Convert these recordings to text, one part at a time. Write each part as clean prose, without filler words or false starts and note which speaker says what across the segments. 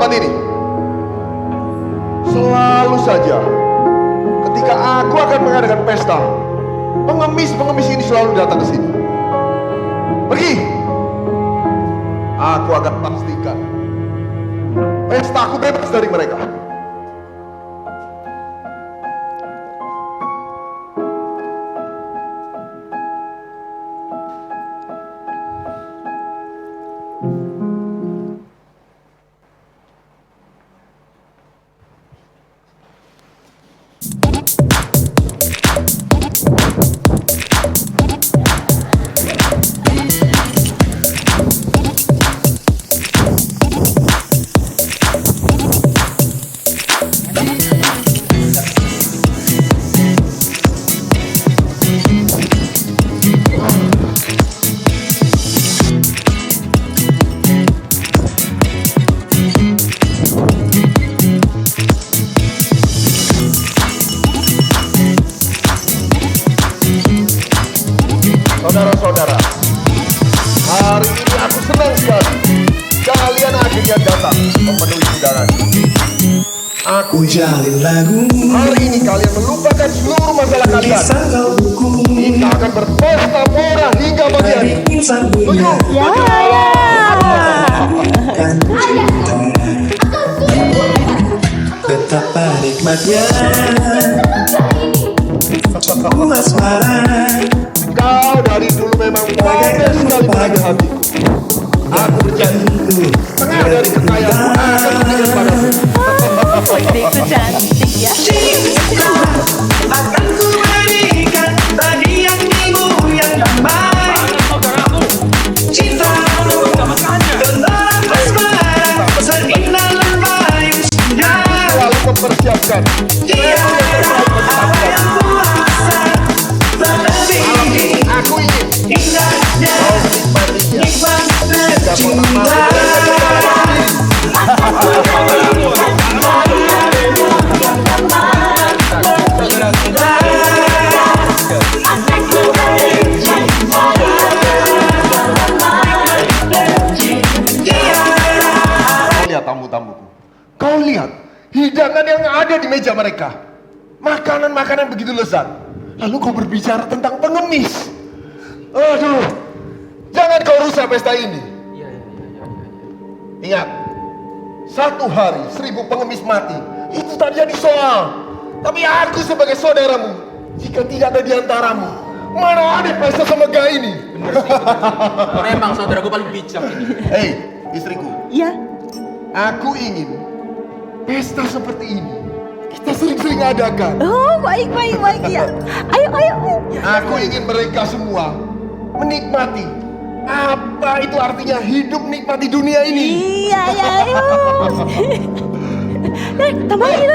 Speaker 1: tempat ini. Selalu saja ketika aku akan mengadakan pesta, pengemis-pengemis ini selalu datang ke sini. Pergi. Aku akan pastikan pestaku bebas dari mereka. Saudara-saudara, hari ini aku senang sekali kalian akhirnya datang memenuhi undangan. Aku
Speaker 2: jalin lagu.
Speaker 1: Hari ini kalian melupakan seluruh masalah kalian. Kita akan berpesta pora hingga pagi hari. Setuju?
Speaker 3: Ya.
Speaker 2: Betapa nikmatnya asmara.
Speaker 1: Kau dari dulu memang pandai sekali pada hati. Aku berjanji, setengah dari kekayaanmu akan diberikan padamu.
Speaker 3: Itu cantik ya.
Speaker 2: Cinta akan ku berikan bagi yang ibu yang damai. Cinta tentara asmara seindah lembayung senja.
Speaker 1: Selalu mempersiapkan
Speaker 2: Apa yang kuasa terlebih
Speaker 1: aku ingin
Speaker 2: indahnya nikmatnya cinta.
Speaker 1: Kau lihat tamu-tamuku. Kau lihat hidangan yang ada di meja mereka. Makanan-makanan begitu lezat. Lalu kau berbicara tentang pengemis. Aduh, jangan kau rusak pesta ini. Ingat, 1 hari 1000 pengemis mati, itu tak jadi soal. Tapi aku sebagai saudaramu, jika tidak ada di antaramu, mana ada pesta semegah ini?
Speaker 4: Bener sih. Memang saudaraku paling bijak ini.
Speaker 1: Hei, istriku,
Speaker 3: Ya.
Speaker 1: aku ingin pesta seperti ini kita sering-sering adakan.
Speaker 3: Oh, baik ya. Ayo.
Speaker 1: Aku ingin mereka semua menikmati apa itu artinya hidup nikmati dunia ini.
Speaker 3: Iya, ayo. Tambah lagi.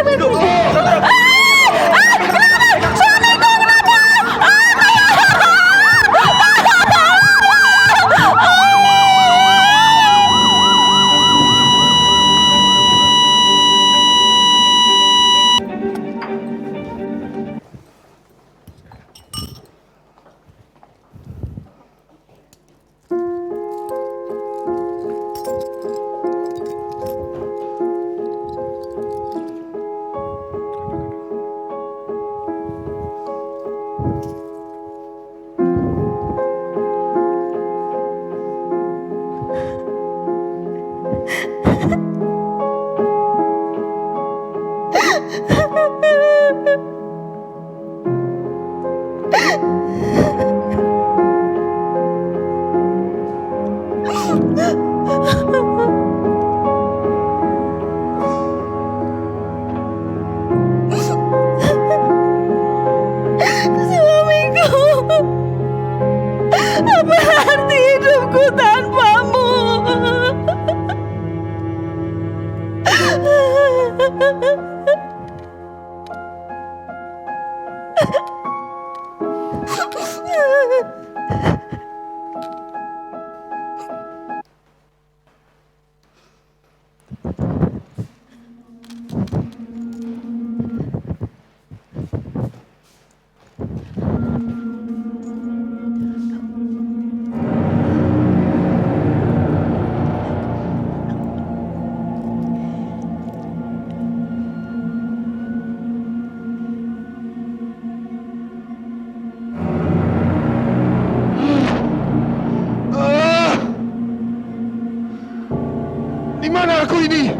Speaker 3: Apa arti hidupku tanpamu?
Speaker 1: aku ini?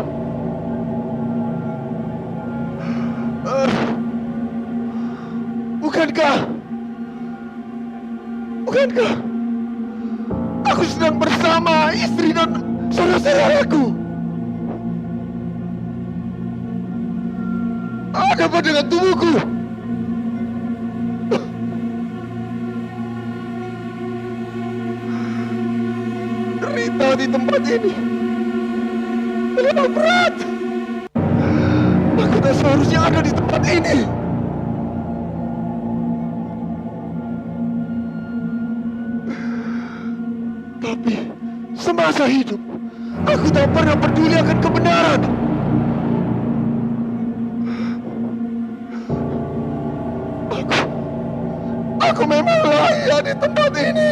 Speaker 1: Bukankah aku sedang bersama istri dan saudara-saudaraku? Ada apa dengan tubuhku? Derita di tempat ini terlalu berat. Aku tak seharusnya ada di tempat ini. Tapi semasa hidup aku tak pernah peduli akan kebenaran. Aku memang layak di tempat ini.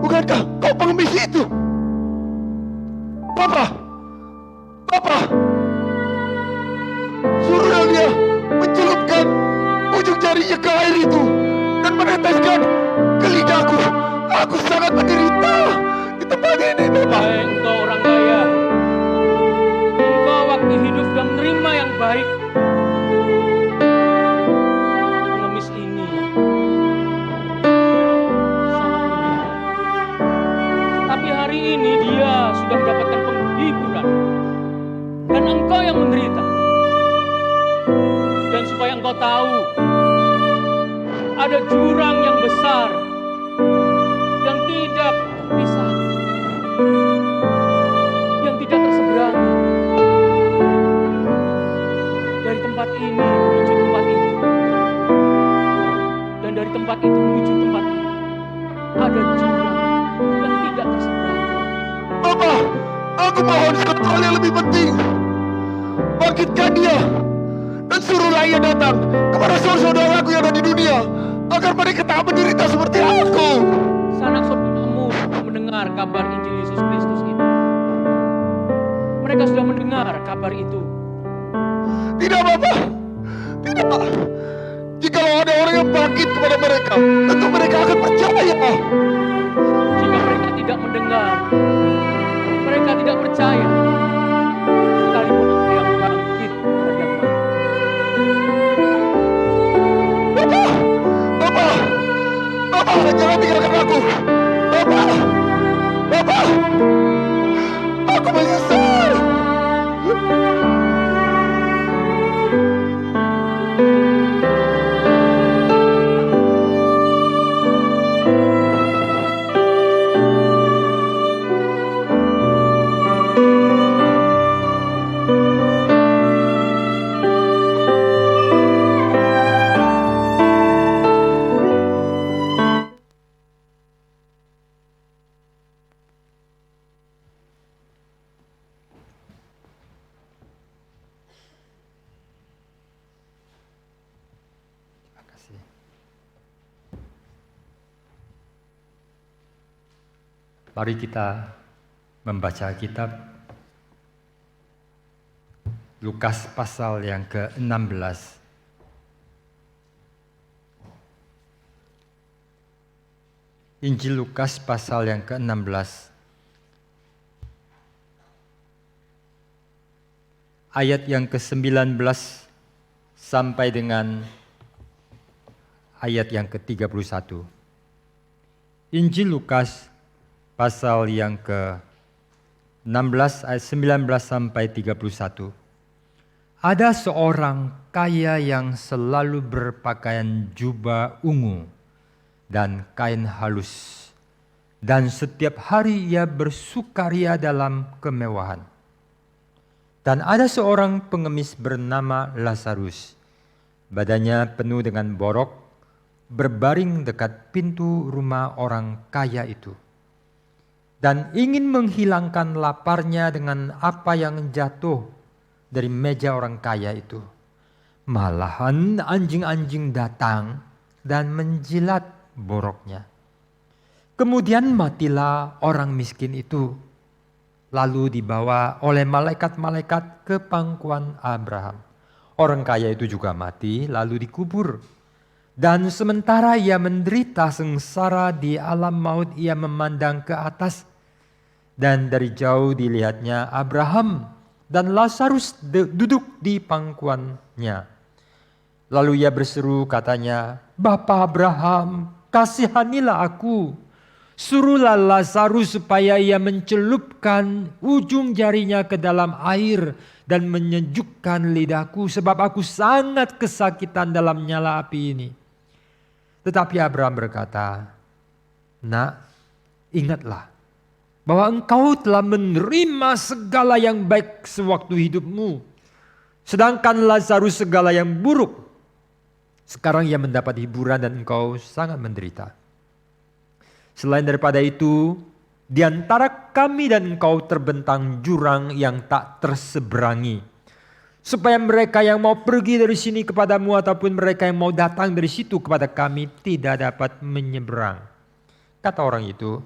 Speaker 1: Bukankah kau pengemis itu? Papa, suruh dia mencelupkan ujung jarinya ke air itu dan meneteskan ke lidahku. Aku sangat menderita di tempat ini, Papa.
Speaker 5: Hai engkau orang kaya, engkau waktu hidup sudah menerima yang baik. Pengemis ini sangat menderita, tapi hari ini dia sudah mendapatkan penghiburan, dan engkau yang menderita. Dan supaya engkau tahu, ada jurang yang besar yang tidak terpisah, yang tidak terseberangi. Dari tempat ini menuju tempat itu, dan dari tempat itu menuju tempat ini, ada jurang yang tidak terseberangi.
Speaker 1: Papa, aku mohon satu hal yang lebih penting. Bangkitkan dia dan suruhlah ia datang kepada saudara-saudaraku yang ada di dunia, agar mereka tak menderita seperti aku.
Speaker 5: Sanak saudaramu mendengar kabar Injil Yesus Kristus ini. Mereka sudah mendengar kabar itu.
Speaker 1: Tidak, Papa. Tidak. Jikalau ada orang yang bangkit kepada mereka, tentu mereka akan percaya.
Speaker 5: Jika mereka tidak mendengar, mereka tidak percaya, sekalipun ada yang bangkit dari yang mati.
Speaker 1: Papa, jangan tinggalkan aku. Papa, aku menyesal.
Speaker 6: Mari kita membaca kitab Lukas pasal yang ke-16. Injil Lukas pasal yang ke-16. Ayat yang ke-19 sampai dengan ayat yang ke-31. Injil Lukas pasal yang ke-16 ayat 19 sampai 31. Ada seorang kaya yang selalu berpakaian jubah ungu dan kain halus, dan setiap hari ia bersukaria dalam kemewahan. Dan ada seorang pengemis bernama Lazarus, badannya penuh dengan borok, berbaring dekat pintu rumah orang kaya itu, dan ingin menghilangkan laparnya dengan apa yang jatuh dari meja orang kaya itu. Malahan anjing-anjing datang dan menjilat boroknya. Kemudian matilah orang miskin itu, lalu dibawa oleh malaikat-malaikat ke pangkuan Abraham. Orang kaya itu juga mati lalu dikubur. Dan sementara ia menderita sengsara di alam maut, ia memandang ke atas. Dan dari jauh dilihatnya Abraham dan Lazarus duduk di pangkuannya. Lalu ia berseru katanya, "Bapa Abraham, kasihanilah aku. Suruhlah Lazarus supaya ia mencelupkan ujung jarinya ke dalam air dan menyejukkan lidahku, sebab aku sangat kesakitan dalam nyala api ini." Tetapi Abraham berkata, "Nak, ingatlah bahwa engkau telah menerima segala yang baik sewaktu hidupmu, sedangkan Lazarus segala yang buruk. Sekarang ia mendapat hiburan dan engkau sangat menderita. Selain daripada itu, di antara kami dan engkau terbentang jurang yang tak terseberangi, supaya mereka yang mau pergi dari sini kepadamu ataupun mereka yang mau datang dari situ kepada kami tidak dapat menyeberang." Kata orang itu,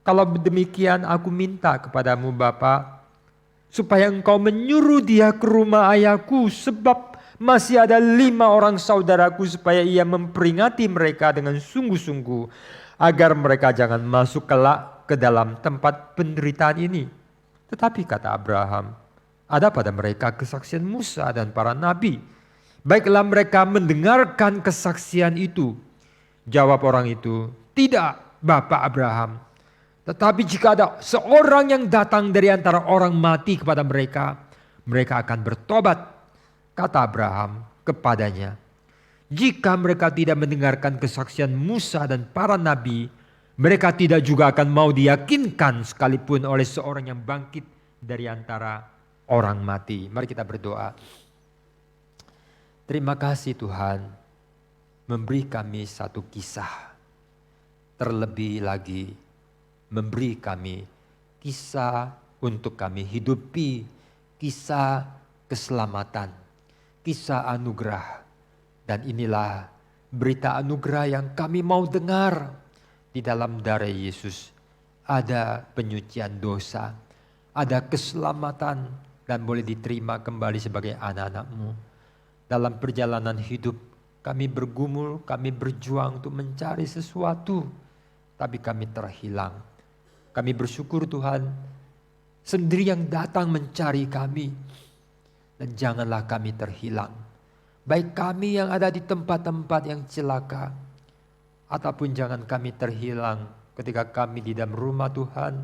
Speaker 6: "Kalau demikian aku minta kepadamu Bapa, supaya engkau menyuruh dia ke rumah ayahku, sebab masih ada 5 orang saudaraku, supaya ia memperingati mereka dengan sungguh-sungguh, agar mereka jangan masuk kelak ke dalam tempat penderitaan ini." Tetapi kata Abraham, "Ada pada mereka kesaksian Musa dan para nabi. Baiklah mereka mendengarkan kesaksian itu." Jawab orang itu, "Tidak, Bapak Abraham. Tetapi jika ada seorang yang datang dari antara orang mati kepada mereka, mereka akan bertobat." Kata Abraham kepadanya, "Jika mereka tidak mendengarkan kesaksian Musa dan para nabi, mereka tidak juga akan mau diyakinkan sekalipun oleh seorang yang bangkit dari antara orang mati." Mari kita berdoa. Terima kasih Tuhan memberi kami satu kisah. Terlebih lagi memberi kami kisah untuk kami hidupi, kisah keselamatan, kisah anugerah. Dan inilah berita anugerah yang kami mau dengar. Di dalam darah Yesus ada penyucian dosa, ada keselamatan, dan boleh diterima kembali sebagai anak-anak-Mu. Dalam perjalanan hidup kami bergumul, kami berjuang untuk mencari sesuatu, tapi kami terhilang. Kami bersyukur Tuhan sendiri yang datang mencari kami. Dan janganlah kami terhilang. Baik kami yang ada di tempat-tempat yang celaka, ataupun jangan kami terhilang ketika kami di dalam rumah Tuhan,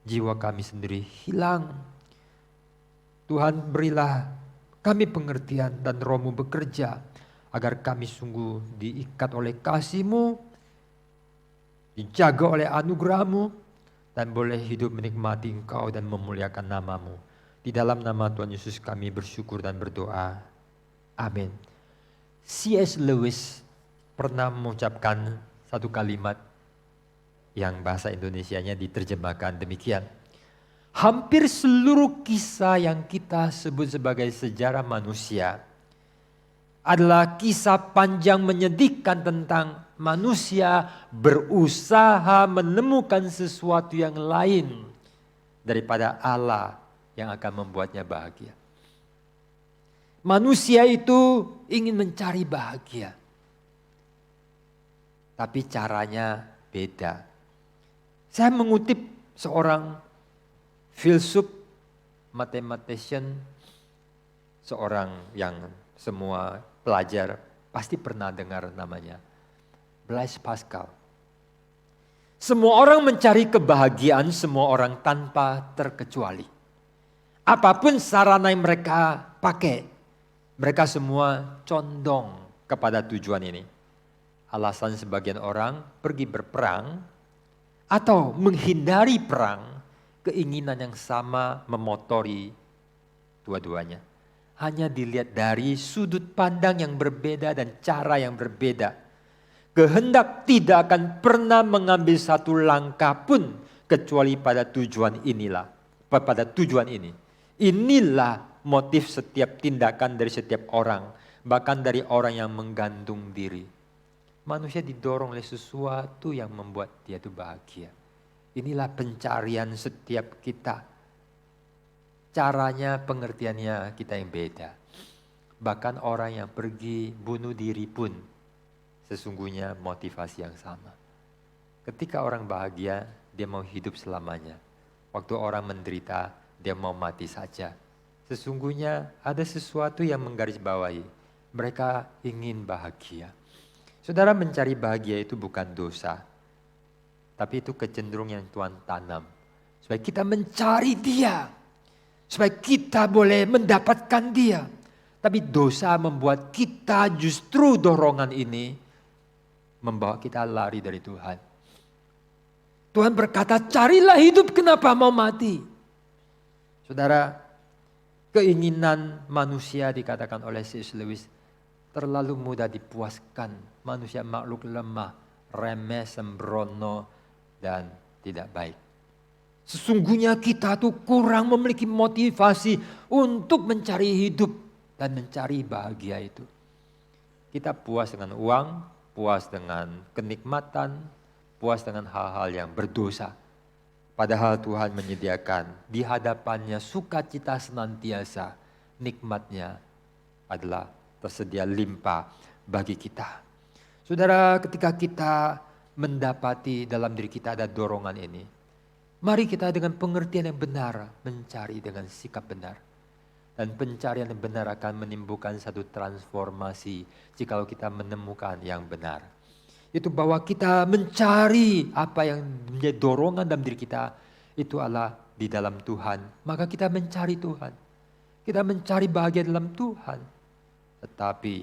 Speaker 6: jiwa kami sendiri hilang. Tuhan berilah kami pengertian dan Roh-Mu bekerja, agar kami sungguh diikat oleh kasih-Mu, dijaga oleh anugerah-Mu, dan boleh hidup menikmati Engkau dan memuliakan nama-Mu. Di dalam nama Tuhan Yesus kami bersyukur dan berdoa. Amin. C.S. Lewis pernah mengucapkan satu kalimat yang bahasa Indonesianya diterjemahkan demikian. Hampir seluruh kisah yang kita sebut sebagai sejarah manusia adalah kisah panjang menyedihkan tentang manusia berusaha menemukan sesuatu yang lain daripada Allah yang akan membuatnya bahagia. Manusia itu ingin mencari bahagia, tapi caranya beda. Saya mengutip seorang filsuf, mathematician, seorang yang semua pelajar pasti pernah dengar namanya, Blaise Pascal. Semua orang mencari kebahagiaan, semua orang tanpa terkecuali. Apapun sarana yang mereka pakai, mereka semua condong kepada tujuan ini. Alasan sebagian orang pergi berperang atau menghindari perang, keinginan yang sama memotori dua-duanya. Hanya dilihat dari sudut pandang yang berbeda dan cara yang berbeda. Kehendak tidak akan pernah mengambil satu langkah pun kecuali pada tujuan inilah, pada tujuan ini. Inilah motif setiap tindakan dari setiap orang, bahkan dari orang yang menggantung diri. manusia didorong oleh sesuatu yang membuat dia itu bahagia. Inilah pencarian setiap kita. Caranya, pengertiannya kita yang beda. Bahkan orang yang pergi bunuh diri pun sesungguhnya motivasi yang sama. Ketika orang bahagia, dia mau hidup selamanya. Waktu orang menderita, dia mau mati saja. Sesungguhnya ada sesuatu yang menggarisbawahi. Mereka ingin bahagia. Saudara, mencari bahagia itu bukan dosa. Tapi itu kecenderungan yang Tuhan tanam. Supaya kita mencari dia. Supaya kita boleh mendapatkan dia. Tapi dosa membuat kita justru dorongan ini membawa kita lari dari Tuhan. Tuhan berkata, carilah hidup, kenapa mau mati? Saudara, keinginan manusia dikatakan oleh C.S. Lewis terlalu mudah dipuaskan. Manusia makhluk lemah, remeh, sembrono, dan tidak baik. Sesungguhnya kita tuh kurang memiliki motivasi untuk mencari hidup dan mencari bahagia itu. Kita puas dengan uang, puas dengan kenikmatan, puas dengan hal-hal yang berdosa. Padahal Tuhan menyediakan di hadapannya sukacita senantiasa. Nikmatnya adalah tersedia limpah bagi kita. Saudara, ketika kita mendapati dalam diri kita ada dorongan ini, mari kita dengan pengertian yang benar mencari dengan sikap benar. Dan pencarian yang benar akan menimbulkan satu transformasi jikalau kita menemukan yang benar. Itu bahwa kita mencari apa yang menjadi dorongan dalam diri kita, itu adalah di dalam Tuhan. Maka kita mencari Tuhan. Kita mencari bahagia dalam Tuhan. Tetapi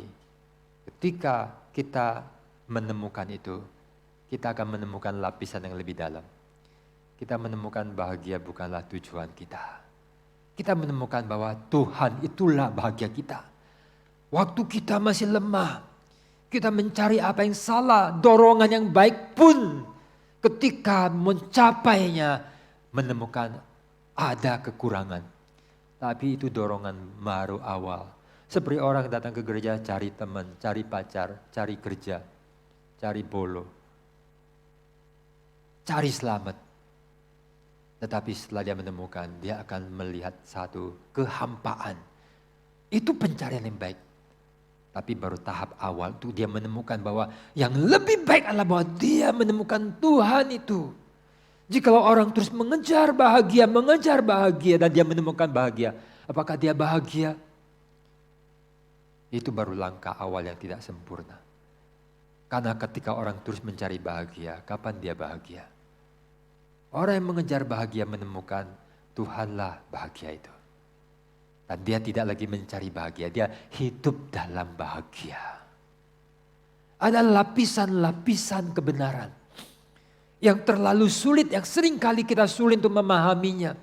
Speaker 6: ketika kita menemukan itu, kita akan menemukan lapisan yang lebih dalam. Kita menemukan bahagia bukanlah tujuan kita. Kita menemukan bahwa Tuhan itulah bahagia kita. Waktu kita masih lemah, kita mencari apa yang salah, dorongan yang baik pun ketika mencapainya menemukan ada kekurangan. Tapi itu dorongan baru awal. Seperti orang datang ke gereja cari teman, cari pacar, cari kerja, cari bolo, cari selamat. Tetapi setelah dia menemukan, dia akan melihat satu kehampaan. Itu pencarian yang baik. Tapi baru tahap awal itu dia menemukan bahwa yang lebih baik adalah bahwa dia menemukan Tuhan itu. Jikalau orang terus mengejar bahagia dan dia menemukan bahagia, apakah dia bahagia? Itu baru langkah awal yang tidak sempurna. Karena ketika orang terus mencari bahagia, kapan dia bahagia? Orang yang mengejar bahagia menemukan Tuhanlah bahagia itu. Dan dia tidak lagi mencari bahagia, dia hidup dalam bahagia. Ada lapisan-lapisan kebenaran yang terlalu sulit, yang sering kali kita sulit untuk memahaminya.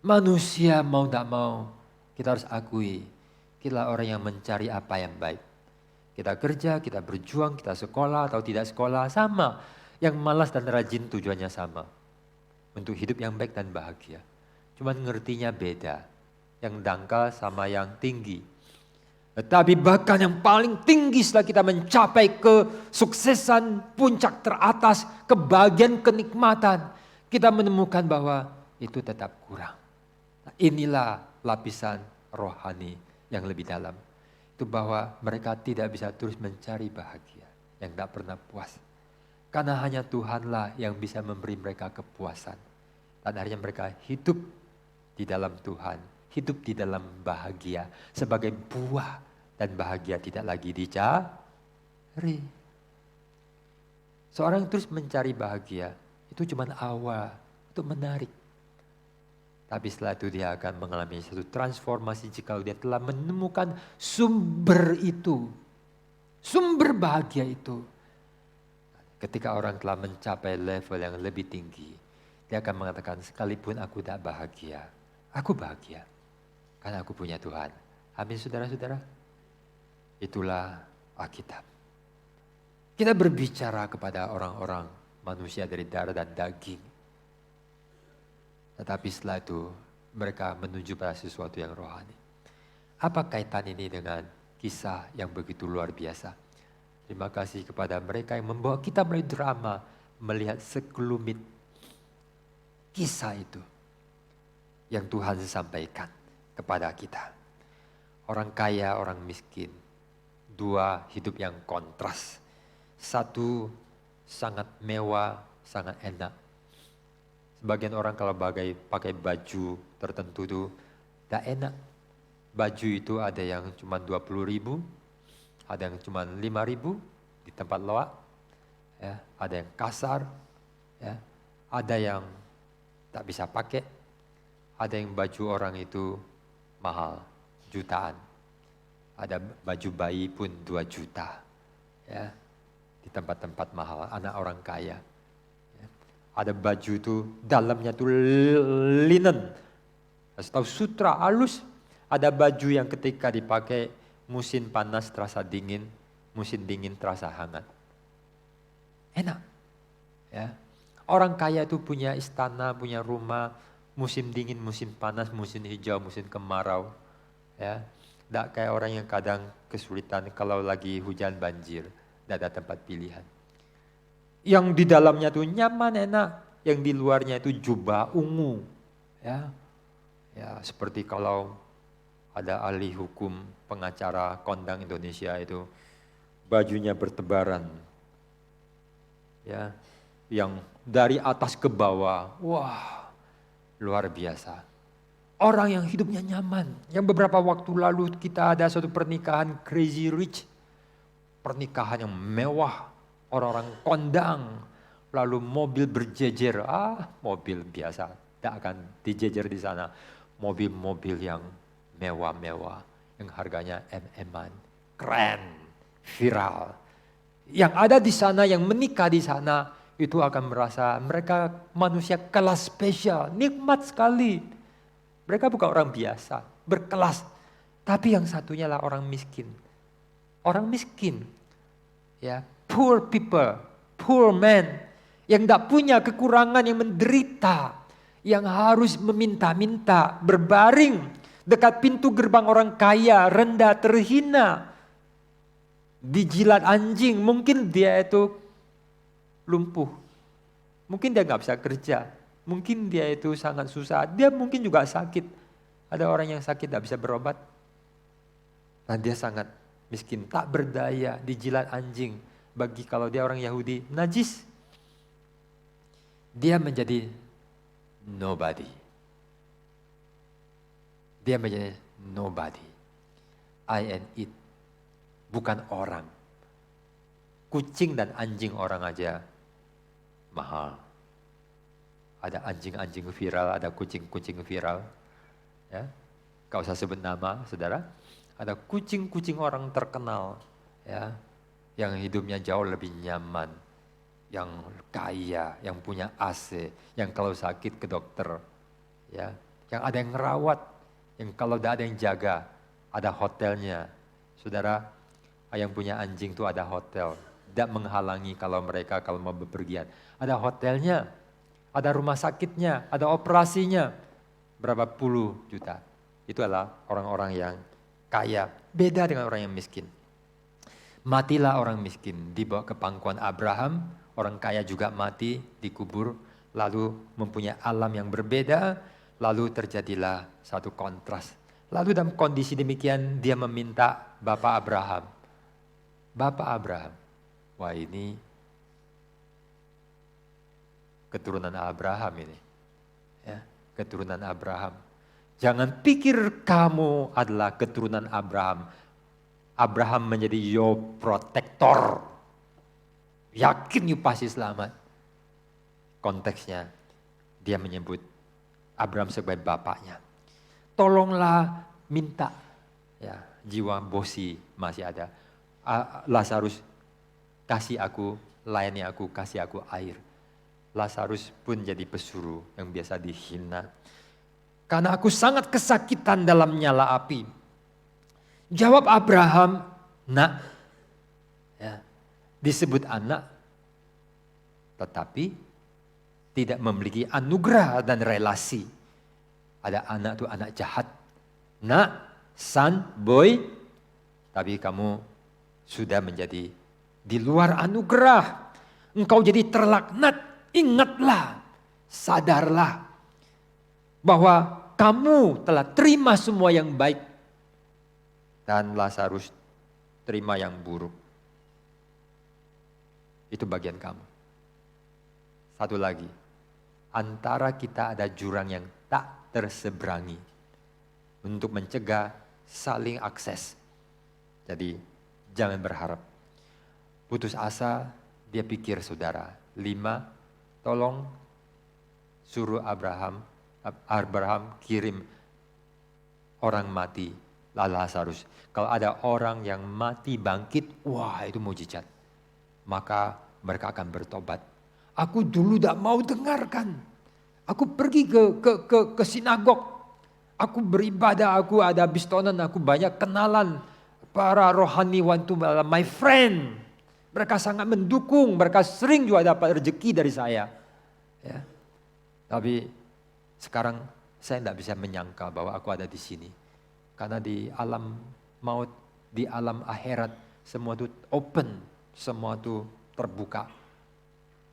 Speaker 6: Manusia mau tak mau, kita harus akui, kita orang yang mencari apa yang baik. Kita kerja, kita berjuang, kita sekolah atau tidak sekolah, sama. Yang malas dan rajin tujuannya sama. Untuk hidup yang baik dan bahagia. Cuman ngertinya beda. Yang dangkal sama yang tinggi. Tetapi bahkan yang paling tinggi setelah kita mencapai kesuksesan puncak teratas, kebahagiaan, kenikmatan, kita menemukan bahwa itu tetap kurang. Nah, inilah lapisan rohani yang lebih dalam. Itu bahwa mereka tidak bisa terus mencari bahagia yang tidak pernah puas. Karena hanya Tuhanlah yang bisa memberi mereka kepuasan. Dan akhirnya mereka hidup di dalam Tuhan. Hidup di dalam bahagia sebagai buah. Dan bahagia tidak lagi dicari. Seorang yang terus mencari bahagia itu cuma awal. Itu menarik. Tapi setelah itu dia akan mengalami satu transformasi jika dia telah menemukan sumber itu. Sumber bahagia itu. Ketika orang telah mencapai level yang lebih tinggi, dia akan mengatakan sekalipun aku tak bahagia, aku bahagia. Karena aku punya Tuhan. Amin saudara-saudara. Itulah Alkitab. Kita berbicara kepada orang-orang manusia dari darah dan daging. Tetapi setelah itu mereka menuju pada sesuatu yang rohani. Apa kaitan ini dengan kisah yang begitu luar biasa? Terima kasih kepada mereka yang membawa kita melalui drama, melihat sekelumit kisah itu yang Tuhan sampaikan kepada kita. Orang kaya, orang miskin, dua hidup yang kontras. Satu sangat mewah, sangat enak. Sebagian orang kalau pakai baju tertentu itu tidak enak. Baju itu ada yang cuma 20.000, ada yang cuma 5.000 di tempat loak, ya, ada yang kasar, ya, ada yang tak bisa pakai, ada yang baju orang itu mahal, jutaan. Ada baju bayi pun 2 juta, ya, di tempat-tempat mahal, anak orang kaya. Ya. Ada baju itu dalamnya itu linen, atau sutra halus. Ada baju yang ketika dipakai musim panas terasa dingin, musim dingin terasa hangat. Enak. Ya. Orang kaya itu punya istana, punya rumah, musim dingin, musim panas, musim hijau, musim kemarau. Ya. Tidak kayak orang yang kadang kesulitan kalau lagi hujan banjir, tidak ada tempat pilihan. Yang di dalamnya itu nyaman, enak. Yang di luarnya itu jubah ungu. Ya, ya seperti kalau ada ahli hukum pengacara kondang Indonesia itu bajunya bertebaran, ya, yang dari atas ke bawah, wah luar biasa. Orang yang hidupnya nyaman, yang beberapa waktu lalu kita ada suatu pernikahan crazy rich, pernikahan yang mewah, orang-orang kondang, lalu mobil berjejer, mobil biasa, tidak akan dijejer di sana, mobil-mobil yang mewah-mewah, yang harganya MM-an, keren, viral. Yang ada di sana, yang menikah di sana, itu akan merasa mereka manusia kelas spesial, nikmat sekali. Mereka bukan orang biasa, berkelas. Tapi yang satunya lah orang miskin. Orang miskin, ya, poor people, poor man, yang tidak punya kekurangan, yang menderita, yang harus meminta-minta, berbaring dekat pintu gerbang orang kaya, rendah, terhina, dijilat anjing. Mungkin dia itu lumpuh, mungkin dia nggak bisa kerja, mungkin dia itu sangat susah, dia mungkin juga sakit. Ada orang yang sakit tidak bisa berobat, nah dia sangat miskin, tak berdaya, dijilat anjing. Bagi kalau dia orang Yahudi, najis. Dia menjadi nobody. Dia menjadi nobody. I and it. Bukan orang. Kucing dan anjing orang aja mahal. Ada anjing-anjing viral, ada kucing-kucing viral. Ya, gak usah sebut nama, saudara. Ada kucing-kucing orang terkenal, ya, yang hidupnya jauh lebih nyaman, yang kaya, yang punya AC, yang kalau sakit ke dokter, ya, yang ada yang ngerawat, yang kalau tidak ada yang jaga, ada hotelnya. Saudara, yang punya anjing itu ada hotel, tidak menghalangi kalau mereka kalau mau bepergian. Ada hotelnya, ada rumah sakitnya, ada operasinya, berapa puluh juta. Itu adalah orang-orang yang kaya, beda dengan orang yang miskin. Matilah orang miskin, dibawa ke pangkuan Abraham, orang kaya juga mati, dikubur, lalu mempunyai alam yang berbeda, lalu terjadilah satu kontras. Lalu dalam kondisi demikian dia meminta Bapak Abraham. Bapak Abraham, wah ini keturunan Abraham ini. Ya, keturunan Abraham. Jangan pikir kamu adalah keturunan Abraham. Abraham menjadi your protector. Yakin you pasti selamat. Konteksnya dia menyebut Abraham sebagai bapaknya. Tolonglah minta, ya, jiwa bosi masih ada. Lazarus, kasih aku, layani aku, kasih aku air. Lazarus pun jadi pesuruh yang biasa dihina. Karena aku sangat kesakitan dalam nyala api. Jawab Abraham, nak, ya, disebut anak, tetapi tidak memiliki anugerah dan relasi. Ada anak itu anak jahat. Nak, son, boy, tapi kamu sudah menjadi di luar anugerah, engkau jadi terlaknat. Ingatlah, sadarlah bahwa kamu telah terima semua yang baik dan Lazarus terima yang buruk. Itu bagian kamu. Satu lagi, antara kita ada jurang yang tak terseberangi untuk mencegah saling akses. Jadi jangan berharap. Putus asa, dia pikir saudara. 5, tolong suruh Abraham kirim orang mati, Lazarus. Kalau ada orang yang mati bangkit, wah itu mujizat. Maka mereka akan bertobat. Aku dulu tidak mau dengarkan. Aku pergi ke sinagog. Aku beribadah, aku ada bistonan, aku banyak kenalan. Para rohaniwan itu my friend. Mereka sangat mendukung, mereka sering juga dapat rezeki dari saya. Ya. Tapi sekarang saya tidak bisa menyangka bahwa aku ada di sini. Karena di alam maut, di alam akhirat, semua itu open, semua itu terbuka.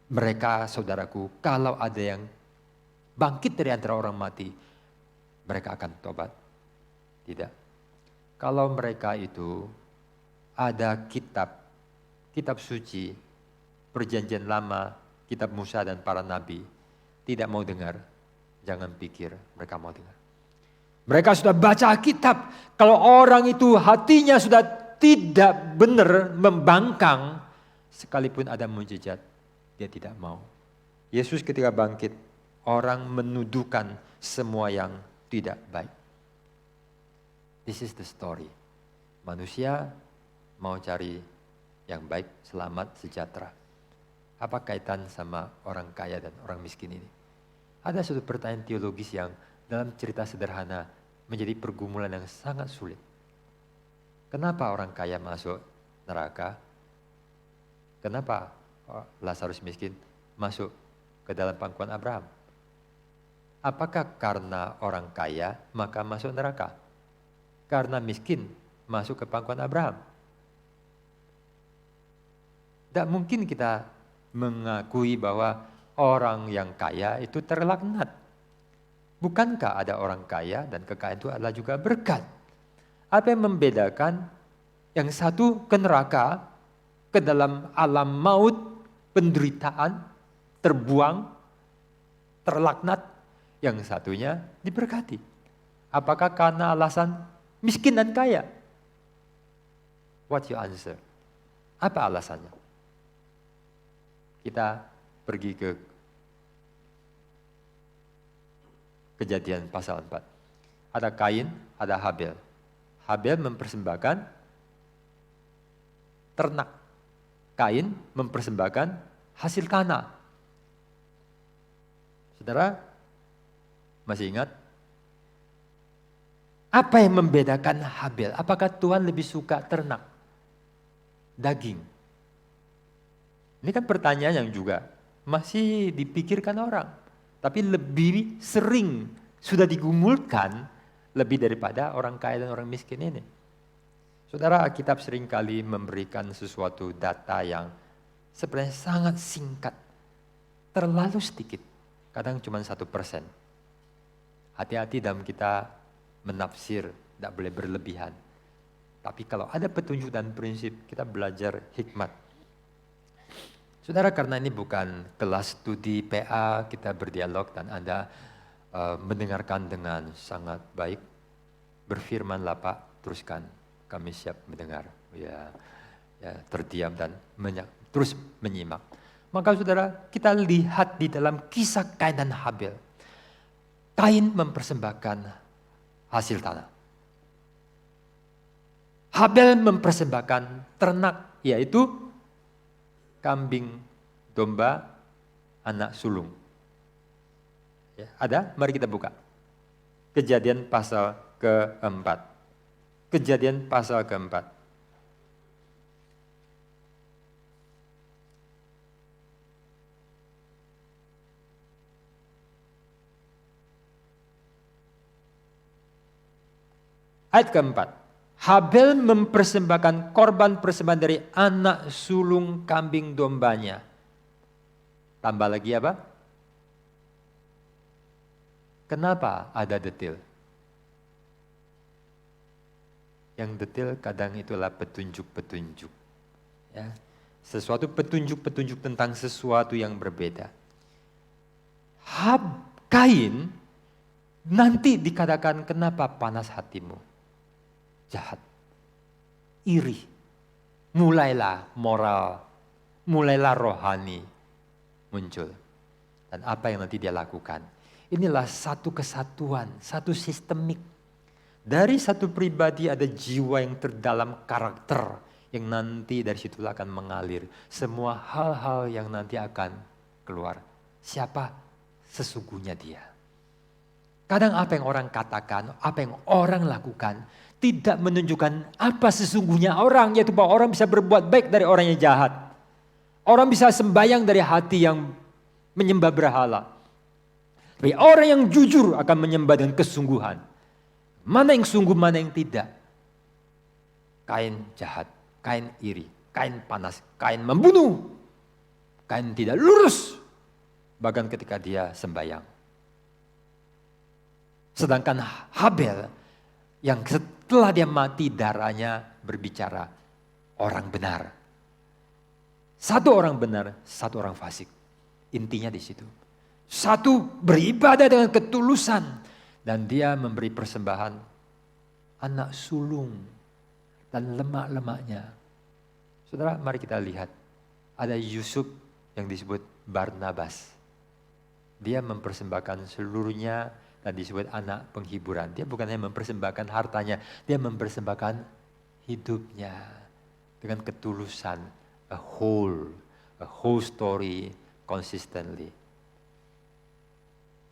Speaker 6: Mereka saudaraku, kalau ada yang bangkit dari antara orang mati, mereka akan tobat. Tidak. Kalau mereka itu ada kitab suci, perjanjian lama, kitab Musa dan para nabi, tidak mau dengar, jangan pikir mereka mau dengar. Mereka sudah baca kitab, kalau orang itu hatinya sudah tidak benar, membangkang, sekalipun ada mujizat, dia tidak mau. Yesus ketika bangkit, orang menuduhkan semua yang tidak baik. This is the story. Manusia mau cari yang baik, selamat, sejahtera. Apa kaitan sama orang kaya dan orang miskin ini? Ada suatu pertanyaan teologis yang dalam cerita sederhana menjadi pergumulan yang sangat sulit. Kenapa orang kaya masuk neraka? Kenapa Lazarus miskin masuk ke dalam pangkuan Abraham? Apakah karena orang kaya maka masuk neraka? Karena miskin masuk ke pangkuan Abraham? Tidak mungkin kita mengakui bahwa orang yang kaya itu terlaknat. Bukankah ada orang kaya dan kekayaan itu adalah juga berkat? Apa yang membedakan? Yang satu ke neraka, ke dalam alam maut, penderitaan, terbuang, terlaknat. Yang satunya diberkati. Apakah karena alasan miskin dan kaya? What's your answer? Apa alasannya? Kita pergi ke Kejadian pasal 4. Ada Kain, ada Habel. Habel mempersembahkan ternak. Kain mempersembahkan hasil tanah. Saudara, masih ingat? Apa yang membedakan Habel? Apakah Tuhan lebih suka ternak? Daging? Ini kan pertanyaan yang juga masih dipikirkan orang. Tapi lebih sering sudah digumulkan lebih daripada orang kaya dan orang miskin ini. Saudara, Alkitab seringkali memberikan sesuatu data yang sebenarnya sangat singkat. Terlalu sedikit. Kadang cuma 1%. Hati-hati dalam kita menafsir, tidak boleh berlebihan. Tapi kalau ada petunjuk dan prinsip, kita belajar hikmat. Saudara, karena ini bukan kelas studi PA, kita berdialog dan Anda mendengarkan dengan sangat baik. Berfirmanlah Pak, teruskan, kami siap mendengar. Ya, terdiam dan terus menyimak. Maka saudara, kita lihat di dalam kisah Kain dan Habel. Kain mempersembahkan hasil tanah. Habel mempersembahkan ternak, yaitu kambing, domba, anak sulung. Ya, ada? Mari kita buka. Kejadian pasal keempat. Kejadian pasal keempat. Ayat keempat. Habel mempersembahkan korban persembahan dari anak sulung kambing dombanya. Tambah lagi apa? Kenapa ada detil? Yang detil kadang itulah petunjuk-petunjuk. Ya. Sesuatu petunjuk-petunjuk tentang sesuatu yang berbeda. Kain nanti dikatakan kenapa panas hatimu? Jahat, iri, mulailah moral, mulailah rohani muncul. Dan apa yang nanti dia lakukan? Inilah satu kesatuan, satu sistemik. Dari satu pribadi ada jiwa yang terdalam karakter yang nanti dari situlah akan mengalir. Semua hal-hal yang nanti akan keluar. Siapa sesungguhnya dia? Kadang apa yang orang katakan, apa yang orang lakukan tidak menunjukkan apa sesungguhnya orang, yaitu bahwa orang bisa berbuat baik dari orang yang jahat. Orang bisa sembahyang dari hati yang menyembah berhala. Tapi orang yang jujur akan menyembah dengan kesungguhan. Mana yang sungguh, mana yang tidak. Kain jahat, Kain iri, Kain panas, Kain membunuh. Kain tidak lurus. Bahkan ketika dia sembahyang. Sedangkan Habel yang setelah dia mati darahnya berbicara orang benar. Satu orang benar, satu orang fasik. Intinya di situ. Satu beribadah dengan ketulusan. Dan dia memberi persembahan anak sulung dan lemak-lemaknya. Saudara, mari kita lihat. Ada Yusuf yang disebut Barnabas. Dia mempersembahkan seluruhnya dan disebut anak penghiburan. Dia bukan hanya mempersembahkan hartanya, dia mempersembahkan hidupnya dengan ketulusan, a whole story consistently.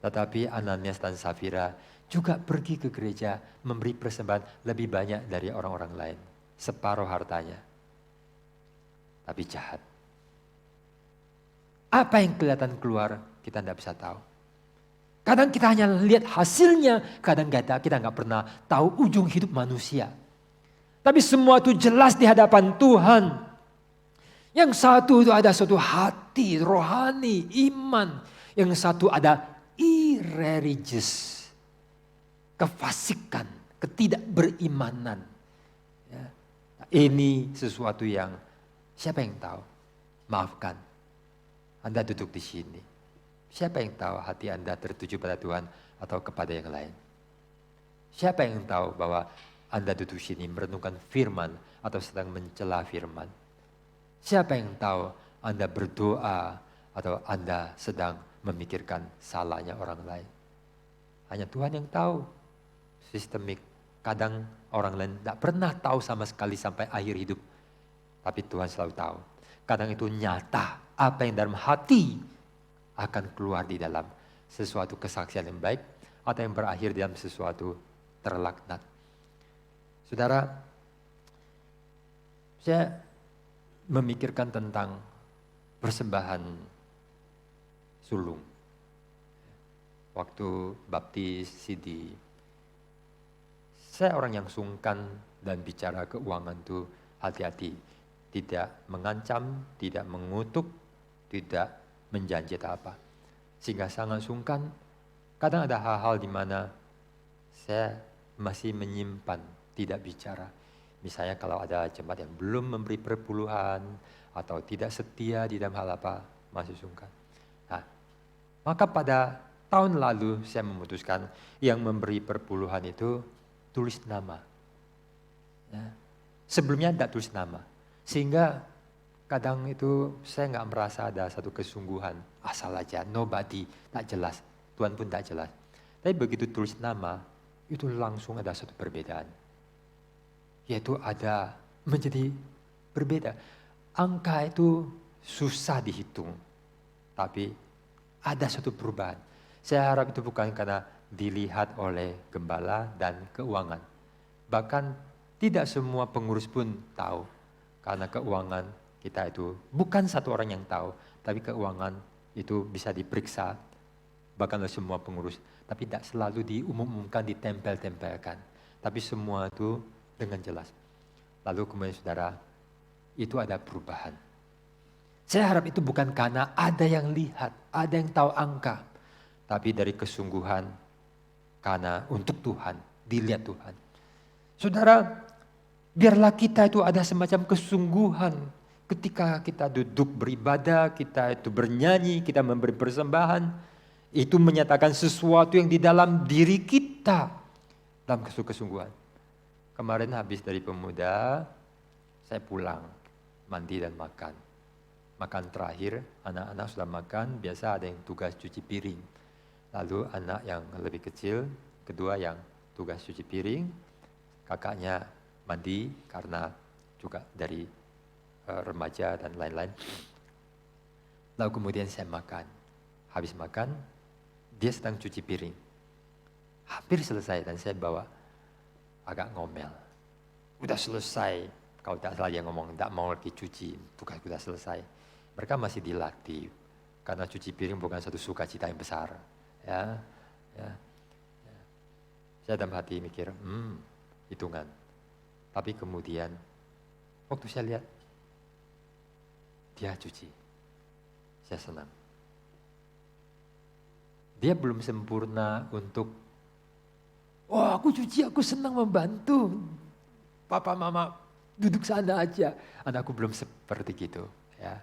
Speaker 6: Tetapi Ananias dan Safira juga pergi ke gereja memberi persembahan lebih banyak dari orang-orang lain. Separuh hartanya. Tapi jahat. Apa yang kelihatan keluar kita tidak bisa tahu. Kadang kita hanya lihat hasilnya, kadang kita nggak pernah tahu ujung hidup manusia. Tapi semua itu jelas di hadapan Tuhan. Yang satu itu ada suatu hati, rohani, iman. Yang satu ada irreligious, kefasikan, ketidakberimanan. Ya. Ini sesuatu yang siapa yang tahu? Maafkan, Anda duduk di sini. Siapa yang tahu hati Anda tertuju pada Tuhan atau kepada yang lain? Siapa yang tahu bahwa Anda duduk di sini merenungkan firman atau sedang mencela firman? Siapa yang tahu Anda berdoa atau Anda sedang memikirkan salahnya orang lain? Hanya Tuhan yang tahu. Sistemik. Kadang orang lain tidak pernah tahu sama sekali sampai akhir hidup. Tapi Tuhan selalu tahu. Kadang itu nyata. Apa yang dalam hati akan keluar di dalam sesuatu kesaksian yang baik atau yang berakhir dalam sesuatu terlaknat. Saudara, saya memikirkan tentang persembahan sulung. Waktu baptis Sidi, saya orang yang sungkan dan bicara keuangan itu hati-hati. Tidak mengancam, tidak mengutuk, tidak menjanji apa. Sehingga sangat sungkan. Kadang ada hal-hal di mana saya masih menyimpan, tidak bicara. Misalnya kalau ada jemaat yang belum memberi perpuluhan atau tidak setia di dalam hal apa, masih sungkan. Nah, maka pada tahun lalu saya memutuskan yang memberi perpuluhan itu tulis nama. Ya. Sebelumnya tidak tulis nama. Sehingga kadang itu saya nggak merasa ada satu kesungguhan. Asal aja, nobody, tak jelas. Tuhan pun tak jelas. Tapi begitu tulis nama, itu langsung ada satu perbedaan. Yaitu ada menjadi berbeda. Angka itu susah dihitung. Tapi ada satu perubahan. Saya harap itu bukan karena dilihat oleh gembala dan keuangan. Bahkan tidak semua pengurus pun tahu. Karena keuangan kita itu bukan satu orang yang tahu. Tapi keuangan itu bisa diperiksa. Bahkan oleh semua pengurus. Tapi tidak selalu diumumkan, ditempel-tempelkan. Tapi semua itu dengan jelas. Lalu kemudian saudara, itu ada perubahan. Saya harap itu bukan karena ada yang lihat, ada yang tahu angka. Tapi dari kesungguhan, karena untuk Tuhan, dilihat Tuhan. Saudara, biarlah kita itu ada semacam kesungguhan. Ketika kita duduk beribadah, kita itu bernyanyi, kita memberi persembahan. Itu menyatakan sesuatu yang di dalam diri kita. Dalam kesungguhan. Kemarin habis dari pemuda, saya pulang, mandi dan makan. Makan terakhir, anak-anak sudah makan, biasa ada yang tugas cuci piring. Lalu anak yang lebih kecil, kedua yang tugas cuci piring, kakaknya mandi karena juga dari remaja dan lain-lain. Lalu kemudian saya makan. Habis makan, dia sedang cuci piring. Hampir selesai dan saya bawa agak ngomel. Udah selesai, kalau tidak salah dia ngomong, tidak mau lagi cuci, tugas sudah selesai. Mereka masih dilatih, karena cuci piring bukan satu sukacita yang besar. Ya. Saya dalam hati mikir, hitungan. Tapi kemudian, waktu saya lihat, dia cuci. Saya senang. Dia belum sempurna untuk aku cuci, aku senang membantu. Papa, mama, duduk sana aja. Anakku belum seperti gitu. Ya.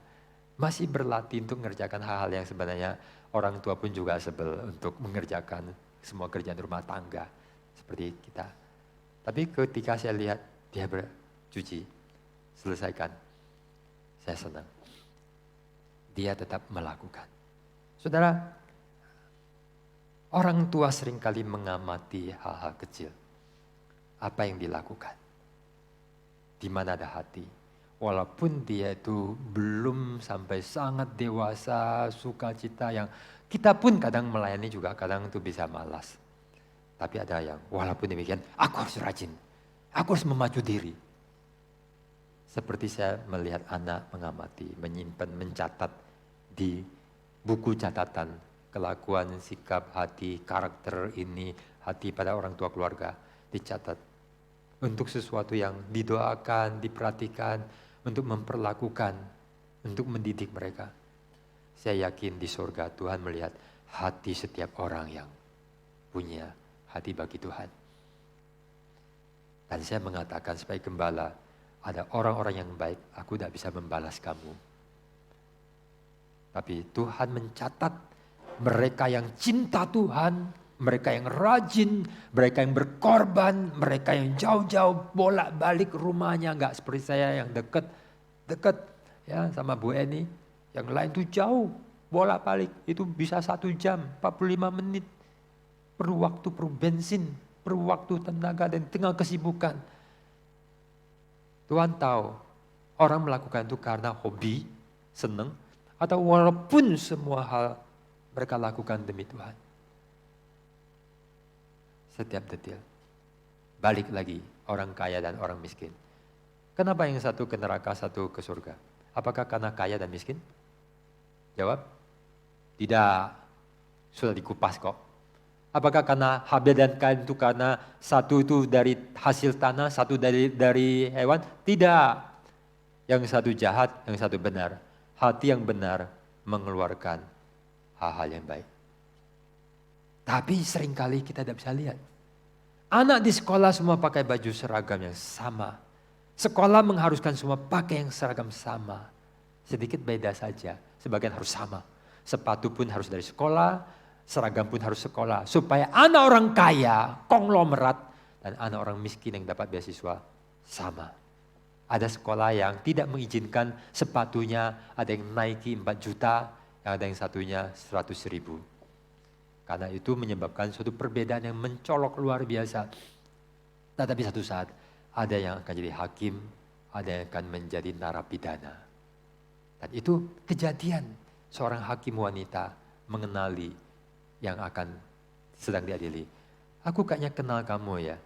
Speaker 6: Masih berlatih untuk mengerjakan hal-hal yang sebenarnya orang tua pun juga sebel untuk mengerjakan semua kerjaan rumah tangga. Seperti kita. Tapi ketika saya lihat dia bercuci, selesaikan. Saya senang. Dia tetap melakukan. Saudara, orang tua seringkali mengamati hal-hal kecil. Apa yang dilakukan? Di mana ada hati? Walaupun dia itu belum sampai sangat dewasa, sukacita yang kita pun kadang melayani juga kadang itu bisa malas. Tapi ada yang walaupun demikian, aku harus rajin. Aku harus memacu diri. Seperti saya melihat anak mengamati, menyimpan, mencatat di buku catatan. Kelakuan, sikap, hati, karakter ini, hati pada orang tua keluarga dicatat. Untuk sesuatu yang didoakan, diperhatikan, untuk memperlakukan, untuk mendidik mereka. Saya yakin di surga Tuhan melihat hati setiap orang yang punya hati bagi Tuhan. Dan saya mengatakan sebagai gembala, ada orang-orang yang baik, aku tidak bisa membalas kamu. Tapi Tuhan mencatat mereka yang cinta Tuhan, mereka yang rajin, mereka yang berkorban, mereka yang jauh-jauh bolak-balik rumahnya. Enggak seperti saya yang dekat ya sama Bu Eni. Yang lain tuh jauh, bolak-balik. Itu bisa 1 jam, 45 menit. Perlu waktu, perlu bensin, perlu waktu, tenaga, dan tengah kesibukan. Tuhan tahu, orang melakukan itu karena hobi, senang, atau walaupun semua hal mereka lakukan demi Tuhan. Setiap detil. Balik lagi, orang kaya dan orang miskin. Kenapa yang satu ke neraka, satu ke surga? Apakah karena kaya dan miskin? Jawab, tidak. Sudah dikupas kok. Apakah karena Habel dan Kain itu karena satu itu dari hasil tanah, satu dari hewan? Tidak. Yang satu jahat, yang satu benar. Hati yang benar mengeluarkan hal-hal yang baik. Tapi seringkali kita tidak bisa lihat. Anak di sekolah semua pakai baju seragam yang sama. Sekolah mengharuskan semua pakai yang seragam sama. Sedikit beda saja, sebagian harus sama. Sepatu pun harus dari sekolah, seragam pun harus sekolah. Supaya anak orang kaya, konglomerat, dan anak orang miskin yang dapat beasiswa sama. Ada sekolah yang tidak mengizinkan sepatunya, ada yang Nike 4 juta, ada yang satunya 100 ribu. Karena itu menyebabkan suatu perbedaan yang mencolok luar biasa. Tetapi satu saat ada yang akan jadi hakim, ada yang akan menjadi narapidana. Dan itu kejadian seorang hakim wanita mengenali yang akan sedang diadili. Aku kayaknya kenal kamu ya.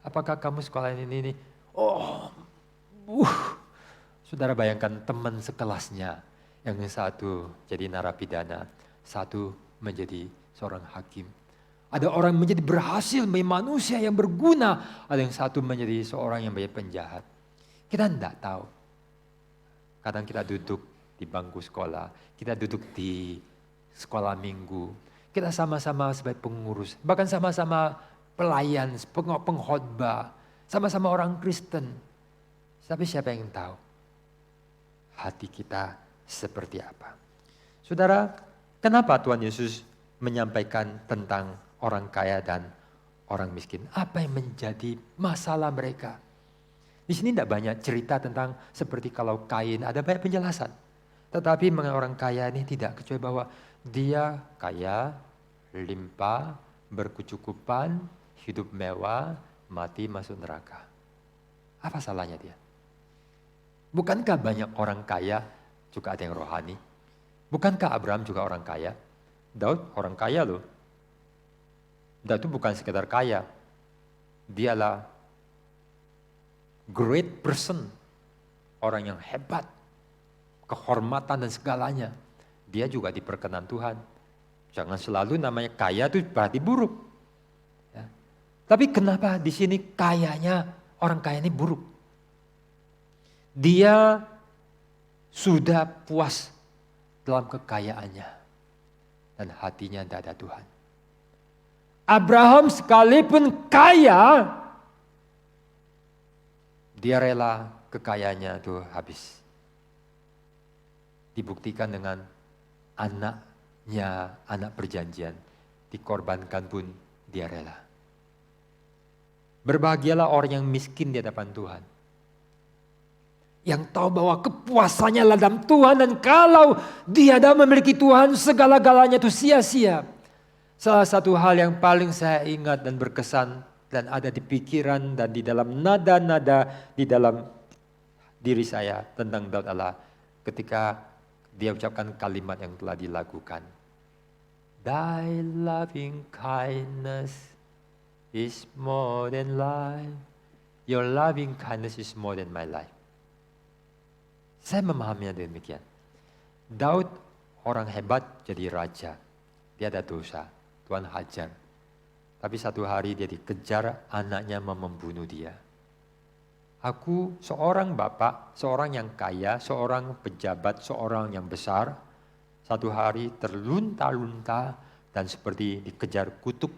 Speaker 6: Apakah kamu sekolah ini? Saudara bayangkan teman sekelasnya. Yang satu jadi narapidana, satu menjadi seorang hakim. Ada orang menjadi berhasil menjadi manusia yang berguna. Ada yang satu menjadi seorang yang menjadi penjahat. Kita tidak tahu. Kadang kita duduk di bangku sekolah, kita duduk di sekolah minggu, kita sama-sama sebagai pengurus, bahkan sama-sama pelayan, pengkhotbah, sama-sama orang Kristen. Tapi siapa yang tahu hati kita seperti apa? Saudara, kenapa Tuhan Yesus menyampaikan tentang orang kaya dan orang miskin? Apa yang menjadi masalah mereka? Di sini tidak banyak cerita tentang seperti kalau Kain, ada banyak penjelasan. Tetapi mengenai orang kaya ini tidak, kecuali bahwa dia kaya, limpah, berkecukupan, hidup mewah, mati masuk neraka. Apa salahnya dia? Bukankah banyak orang kaya juga ada yang rohani? Bukankah Abraham juga orang kaya? Daud orang kaya loh. Daud itu bukan sekedar kaya. Dialah great person, orang yang hebat, kehormatan dan segalanya. Dia juga diperkenan Tuhan. Jangan selalu namanya kaya itu berarti buruk. Ya. Tapi kenapa di sini kayanya, orang kaya ini buruk? Dia sudah puas dalam kekayaannya dan hatinya tidak ada Tuhan. Abraham sekalipun kaya, dia rela kekayaannya itu habis. Dibuktikan dengan anaknya, anak perjanjian. Dikorbankan pun dia rela. Berbahagialah orang yang miskin di hadapan Tuhan. Yang tahu bahwa kepuasannya adalah dalam Tuhan. Dan kalau dia tidak memiliki Tuhan, segala-galanya itu sia-sia. Salah satu hal yang paling saya ingat dan berkesan dan ada di pikiran dan di dalam nada-nada di dalam diri saya tentang Daud adalah ketika dia ucapkan kalimat yang telah dilakukan. Thy loving kindness is more than life. Your loving kindness is more than my life. Saya memahaminya demikian. Daud orang hebat jadi raja. Dia ada dosa. Tuhan hajar. Tapi satu hari dia dikejar, anaknya mau membunuh dia. Aku seorang bapak, seorang yang kaya, seorang pejabat, seorang yang besar. Satu hari terlunta-lunta dan seperti dikejar kutuk.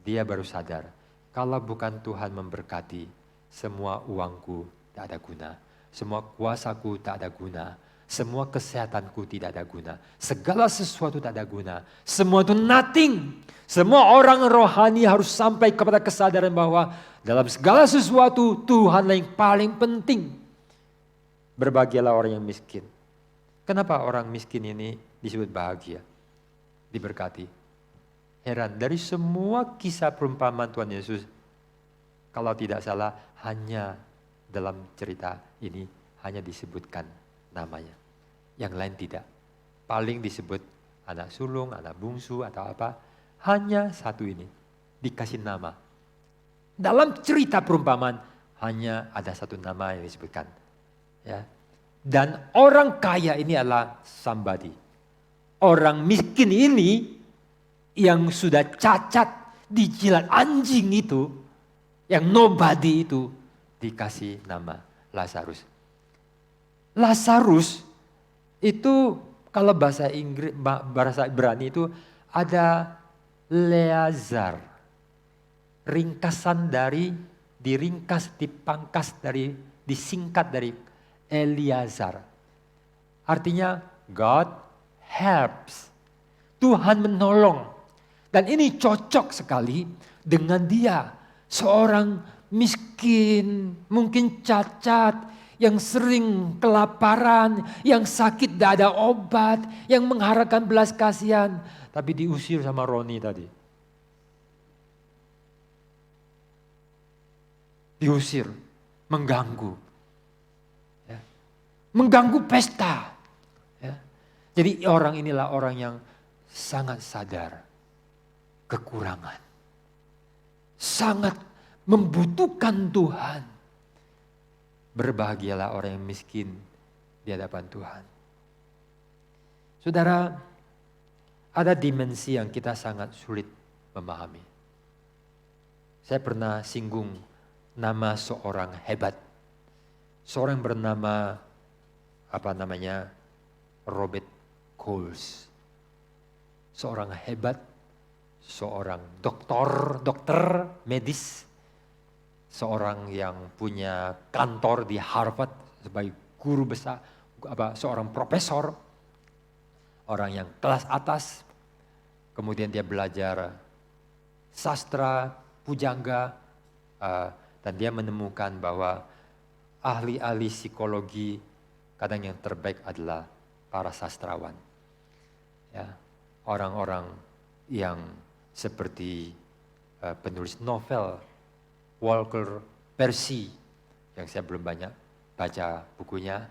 Speaker 6: Dia baru sadar, kalau bukan Tuhan memberkati, semua uangku tak ada guna. Semua kuasaku tak ada guna. Semua kesehatanku tidak ada guna. Segala sesuatu tak ada guna. Semua itu nothing. Semua orang rohani harus sampai kepada kesadaran bahwa dalam segala sesuatu Tuhanlah yang paling penting. Berbahagialah orang yang miskin. Kenapa orang miskin ini disebut bahagia? Diberkati. Heran, dari semua kisah perumpamaan Tuhan Yesus, kalau tidak salah hanya dalam cerita ini hanya disebutkan namanya. Yang lain tidak. Paling disebut anak sulung, anak bungsu atau apa. Hanya satu ini dikasih nama. Dalam cerita perumpamaan hanya ada satu nama yang disebutkan. Ya. Dan orang kaya ini adalah somebody. Orang miskin ini yang sudah cacat dijilat anjing itu, yang nobody itu dikasih nama Lazarus. Lazarus itu kalau bahasa Inggris, bahasa Ibrani itu ada Leazar. Ringkasan dari, diringkas, dipangkas dari, disingkat dari Eliazar. Artinya God helps. Tuhan menolong. Dan ini cocok sekali dengan dia. Seorang miskin, mungkin cacat, yang sering kelaparan, yang sakit tidak ada obat, yang mengharapkan belas kasihan. Tapi diusir sama Roni tadi. Diusir, mengganggu. Ya. Mengganggu pesta. Ya. Jadi orang inilah orang yang sangat sadar kekurangan. Sangat membutuhkan Tuhan. Berbahagialah orang yang miskin di hadapan Tuhan. Saudara, ada dimensi yang kita sangat sulit memahami. Saya pernah singgung nama seorang hebat. Seorang bernama Robert Coles. Seorang hebat, seorang dokter medis, seorang yang punya kantor di Harvard sebagai guru besar, seorang profesor, orang yang kelas atas. Kemudian dia belajar sastra, pujangga, dan dia menemukan bahwa ahli-ahli psikologi kadang yang terbaik adalah para sastrawan. Ya, orang-orang yang seperti penulis novel Walker Percy yang saya belum banyak baca bukunya,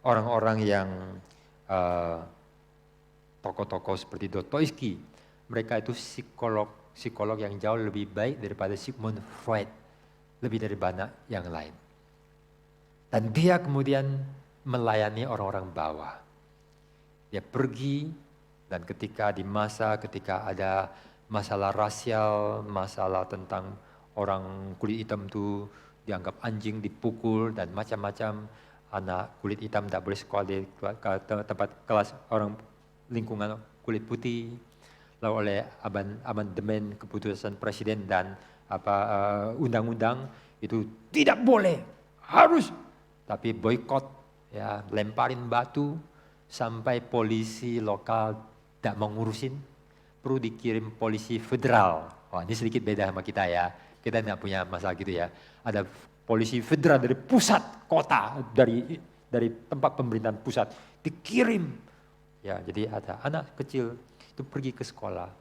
Speaker 6: orang-orang yang tokoh-tokoh seperti Dostoevsky, mereka itu psikolog yang jauh lebih baik daripada Sigmund Freud, lebih dari banyak yang lain. Dan dia kemudian melayani orang-orang bawah. Dia pergi, dan ketika ada masalah rasial, masalah tentang orang kulit hitam itu dianggap anjing, dipukul, dan macam-macam, anak kulit hitam tak boleh sekolah di tempat kelas orang lingkungan kulit putih. Lalu oleh amandemen keputusan presiden dan undang-undang itu tidak boleh, harus, tapi boykot, ya, lemparin batu sampai polisi lokal tidak mau ngurusin, perlu dikirim polisi federal. Wah, ini sedikit beda sama kita ya, kita tidak punya masalah gitu ya. Ada polisi federal dari pusat kota, dari tempat pemerintahan pusat dikirim. Ya, jadi ada anak kecil itu pergi ke sekolah,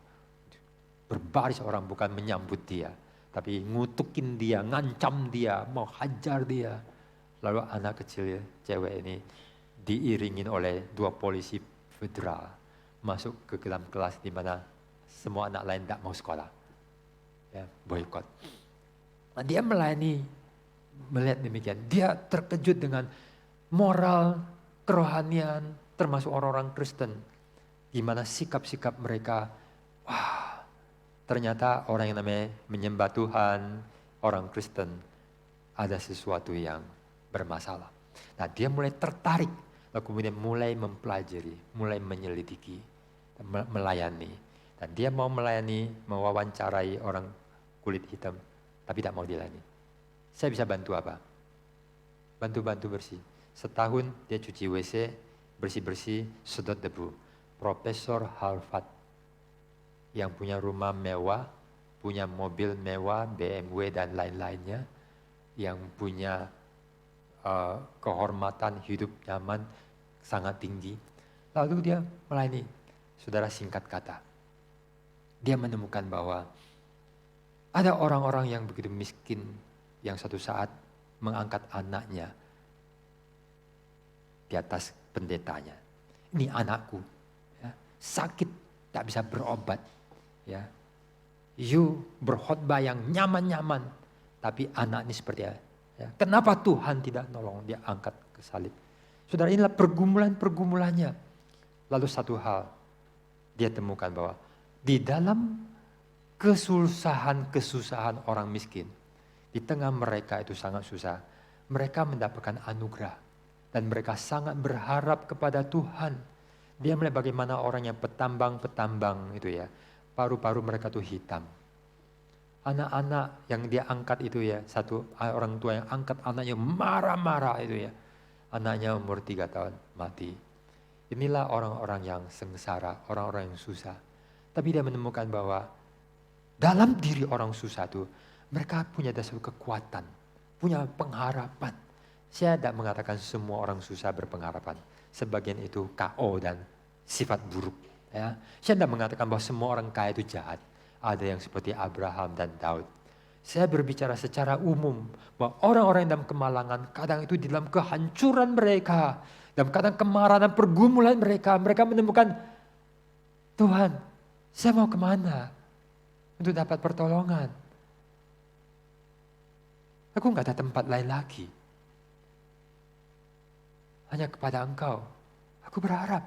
Speaker 6: berbaris orang bukan menyambut dia, tapi ngutukin dia, ngancam dia, mau hajar dia. Lalu anak kecil cewek ini diiringin oleh 2 polisi federal masuk ke dalam kelas di mana semua anak lain tidak mau sekolah. Ya, boykot. Nah, dia melihat demikian. Dia terkejut dengan moral, kerohanian, termasuk orang-orang Kristen. Gimana sikap-sikap mereka. Wah, ternyata orang yang namanya menyembah Tuhan, orang Kristen, ada sesuatu yang bermasalah. Nah, dia mulai tertarik, lalu kemudian mulai mempelajari, mulai menyelidiki, melayani. Dan dia mau melayani, mewawancarai orang kulit hitam, tapi tidak mau dilayani. Saya bisa bantu apa? Bantu bersih. Setahun dia cuci WC, bersih-bersih, sedot debu. Profesor Harvard yang punya rumah mewah, punya mobil mewah, BMW dan lain-lainnya, yang punya kehormatan hidup nyaman sangat tinggi. Lalu dia melayani. Saudara, singkat kata, dia menemukan bahwa ada orang-orang yang begitu miskin yang suatu saat mengangkat anaknya di atas pendetanya. Ini anakku, ya, sakit tak bisa berobat, ya. You berkhotbah yang nyaman-nyaman, tapi anak ini seperti apa? Ya, kenapa Tuhan tidak nolong dia angkat ke salib? Saudara, inilah pergumulannya. Lalu satu hal dia temukan bahwa di dalam kesusahan orang miskin, di tengah mereka itu sangat susah, mereka mendapatkan anugerah dan mereka sangat berharap kepada Tuhan. Dia melihat bagaimana orang yang petambang itu ya, paru-paru mereka tuh hitam. Anak-anak yang dia angkat itu ya, satu orang tua yang angkat anaknya marah-marah itu ya. Anaknya umur 3 tahun mati. Inilah orang-orang yang sengsara, orang-orang yang susah. Tapi dia menemukan bahwa dalam diri orang susah itu, mereka punya dasar kekuatan, punya pengharapan. Saya tidak mengatakan semua orang susah berpengharapan. Sebagian itu KO dan sifat buruk. Ya. Saya tidak mengatakan bahwa semua orang kaya itu jahat. Ada yang seperti Abraham dan Daud. Saya berbicara secara umum bahwa orang-orang yang dalam kemalangan kadang itu di dalam kehancuran mereka, dalam kadang kemarahan dan pergumulan mereka menemukan, Tuhan, saya mau kemana untuk dapat pertolongan? Aku nggak ada tempat lain lagi. Hanya kepada Engkau, aku berharap.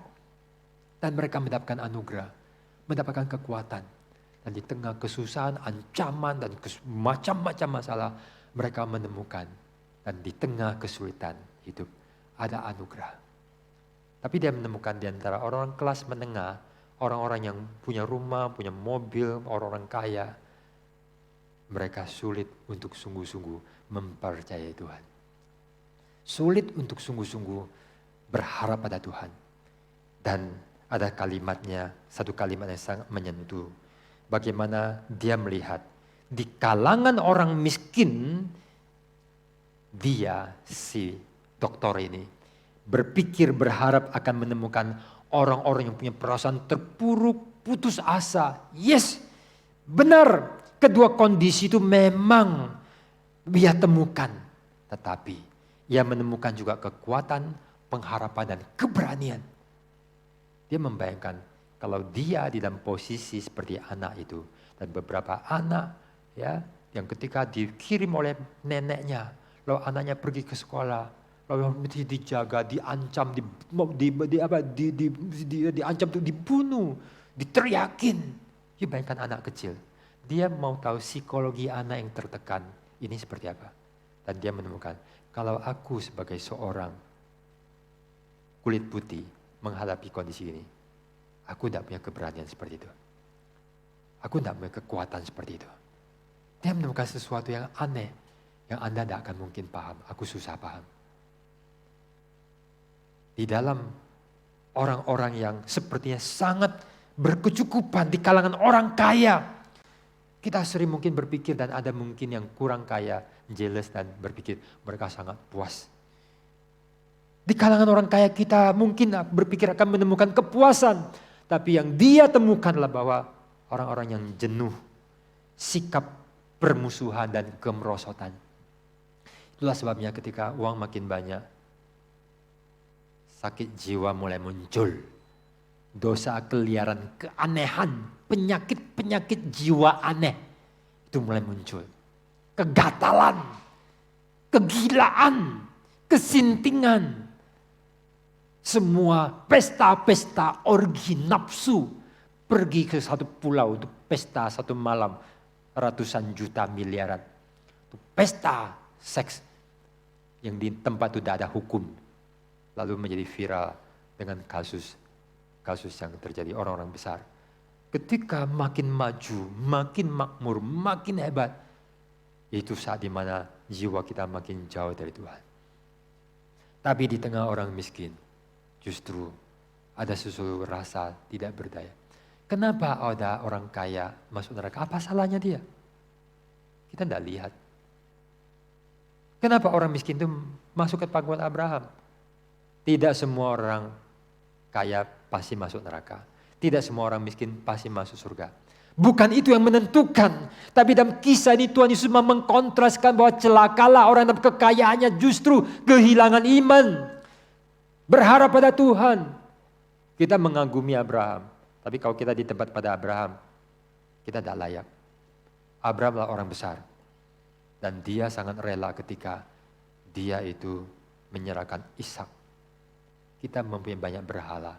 Speaker 6: Dan mereka mendapatkan anugerah, mendapatkan kekuatan. Dan di tengah kesusahan, ancaman, dan macam-macam masalah, mereka menemukan. Dan di tengah kesulitan hidup, ada anugerah. Tapi dia menemukan di antara orang-orang kelas menengah, orang-orang yang punya rumah, punya mobil, orang-orang kaya, mereka sulit untuk sungguh-sungguh mempercayai Tuhan. Sulit untuk sungguh-sungguh berharap pada Tuhan. Dan ada kalimatnya, satu kalimat yang sangat menyentuh. Bagaimana dia melihat di kalangan orang miskin, dia si dokter ini berpikir berharap akan menemukan orang-orang yang punya perasaan terpuruk, putus asa. Yes, benar, kedua kondisi itu memang dia temukan. Tetapi ia menemukan juga kekuatan, pengharapan dan keberanian. Dia membayangkan kalau dia di dalam posisi seperti anak itu, dan beberapa anak ya yang ketika dikirim oleh neneknya, lalu anaknya pergi ke sekolah, lalu mesti dijaga, diancam, diancam untuk dibunuh, diteriakin. Dia bayangkan anak kecil, dia mau tahu psikologi anak yang tertekan ini seperti apa. Dan dia menemukan, kalau aku sebagai seorang kulit putih menghadapi kondisi ini, aku tidak punya keberanian seperti itu. Aku tidak punya kekuatan seperti itu. Dia menemukan sesuatu yang aneh, yang Anda tidak akan mungkin paham. Aku susah paham. Di dalam orang-orang yang sepertinya sangat berkecukupan di kalangan orang kaya, kita sering mungkin berpikir, dan ada mungkin yang kurang kaya, jealous dan berpikir mereka sangat puas. Di kalangan orang kaya kita mungkin berpikir akan menemukan kepuasan. Tapi yang dia temukanlah bahwa orang-orang yang jenuh, sikap permusuhan dan kemerosotan. Itulah sebabnya ketika uang makin banyak, sakit jiwa mulai muncul. Dosa, keliaran, keanehan, penyakit-penyakit jiwa aneh itu mulai muncul. Kegatalan, kegilaan, kesintingan. Semua pesta-pesta orgi nafsu. Pergi ke satu pulau untuk pesta satu malam. Ratusan juta miliaran. Pesta seks. Yang di tempat itu tidak ada hukum. Lalu menjadi viral dengan kasus yang terjadi orang-orang besar. Ketika makin maju, makin makmur, makin hebat. Itu saat dimana jiwa kita makin jauh dari Tuhan. Tapi di tengah orang miskin, justru ada sesuatu rasa tidak berdaya. Kenapa ada orang kaya masuk neraka? Apa salahnya dia? Kita tidak lihat. Kenapa orang miskin itu masuk ke pangkuan Abraham? Tidak semua orang kaya pasti masuk neraka. Tidak semua orang miskin pasti masuk surga. Bukan itu yang menentukan. Tapi dalam kisah ini Tuhan Yesus mengkontraskan bahwa celakalah orang dalam kekayaannya justru kehilangan iman. Berharap pada Tuhan. Kita mengagumi Abraham. Tapi kalau kita di tempat pada Abraham, kita tidak layak. Abraham adalah orang besar. Dan dia sangat rela ketika dia itu menyerahkan Ishak. Kita mempunyai banyak berhala.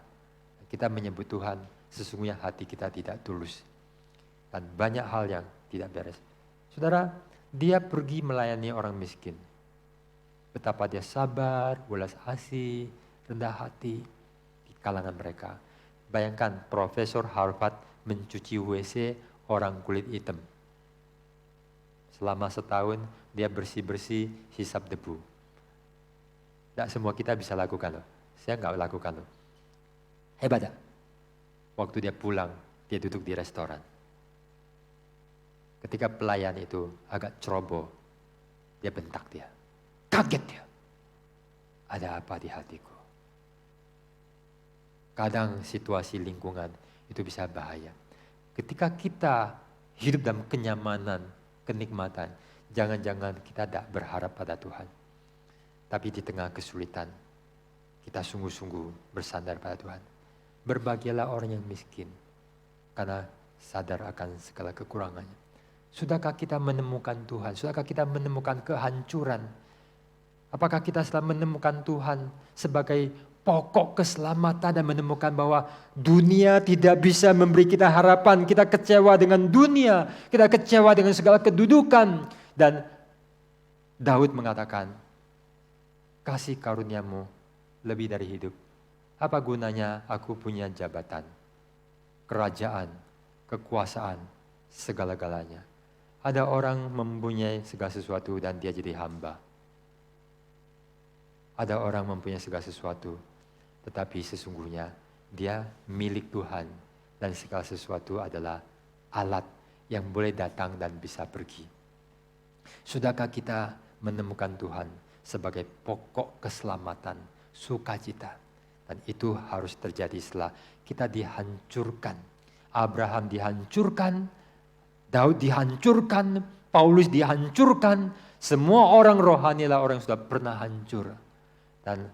Speaker 6: Kita menyebut Tuhan, sesungguhnya hati kita tidak tulus. Dan banyak hal yang tidak beres. Saudara, dia pergi melayani orang miskin. Betapa dia sabar, welas asih, rendah hati di kalangan mereka. Bayangkan Profesor Harvard mencuci WC orang kulit hitam. Selama setahun dia bersih-bersih, hisap debu. Tidak semua kita bisa lakukan loh. Saya nggak lakukan loh. Hebat tak? Waktu dia pulang, dia duduk di restoran. Ketika pelayan itu agak ceroboh, dia bentak dia. Kaget dia. Ada apa di hatiku? Kadang situasi lingkungan itu bisa bahaya. Ketika kita hidup dalam kenyamanan, kenikmatan, jangan-jangan kita tidak berharap pada Tuhan. Tapi di tengah kesulitan, kita sungguh-sungguh bersandar pada Tuhan. Berbahagialah orang yang miskin, karena sadar akan segala kekurangannya. Sudahkah kita menemukan Tuhan? Sudahkah kita menemukan kehancuran? Apakah kita setelah menemukan Tuhan sebagai pokok keselamatan dan menemukan bahwa dunia tidak bisa memberi kita harapan. Kita kecewa dengan dunia, kita kecewa dengan segala kedudukan. Dan Daud mengatakan, kasih karuniamu lebih dari hidup. Apa gunanya aku punya jabatan, kerajaan, kekuasaan, segala-galanya. Ada orang mempunyai segala sesuatu dan dia jadi hamba. Ada orang mempunyai segala sesuatu, tetapi sesungguhnya dia milik Tuhan. Dan segala sesuatu adalah alat yang boleh datang dan bisa pergi. Sudahkah kita menemukan Tuhan sebagai pokok keselamatan, sukacita? Dan itu harus terjadi setelah kita dihancurkan. Abraham dihancurkan, Daud dihancurkan, Paulus dihancurkan. Semua orang rohani adalah orang yang sudah pernah hancur. Dan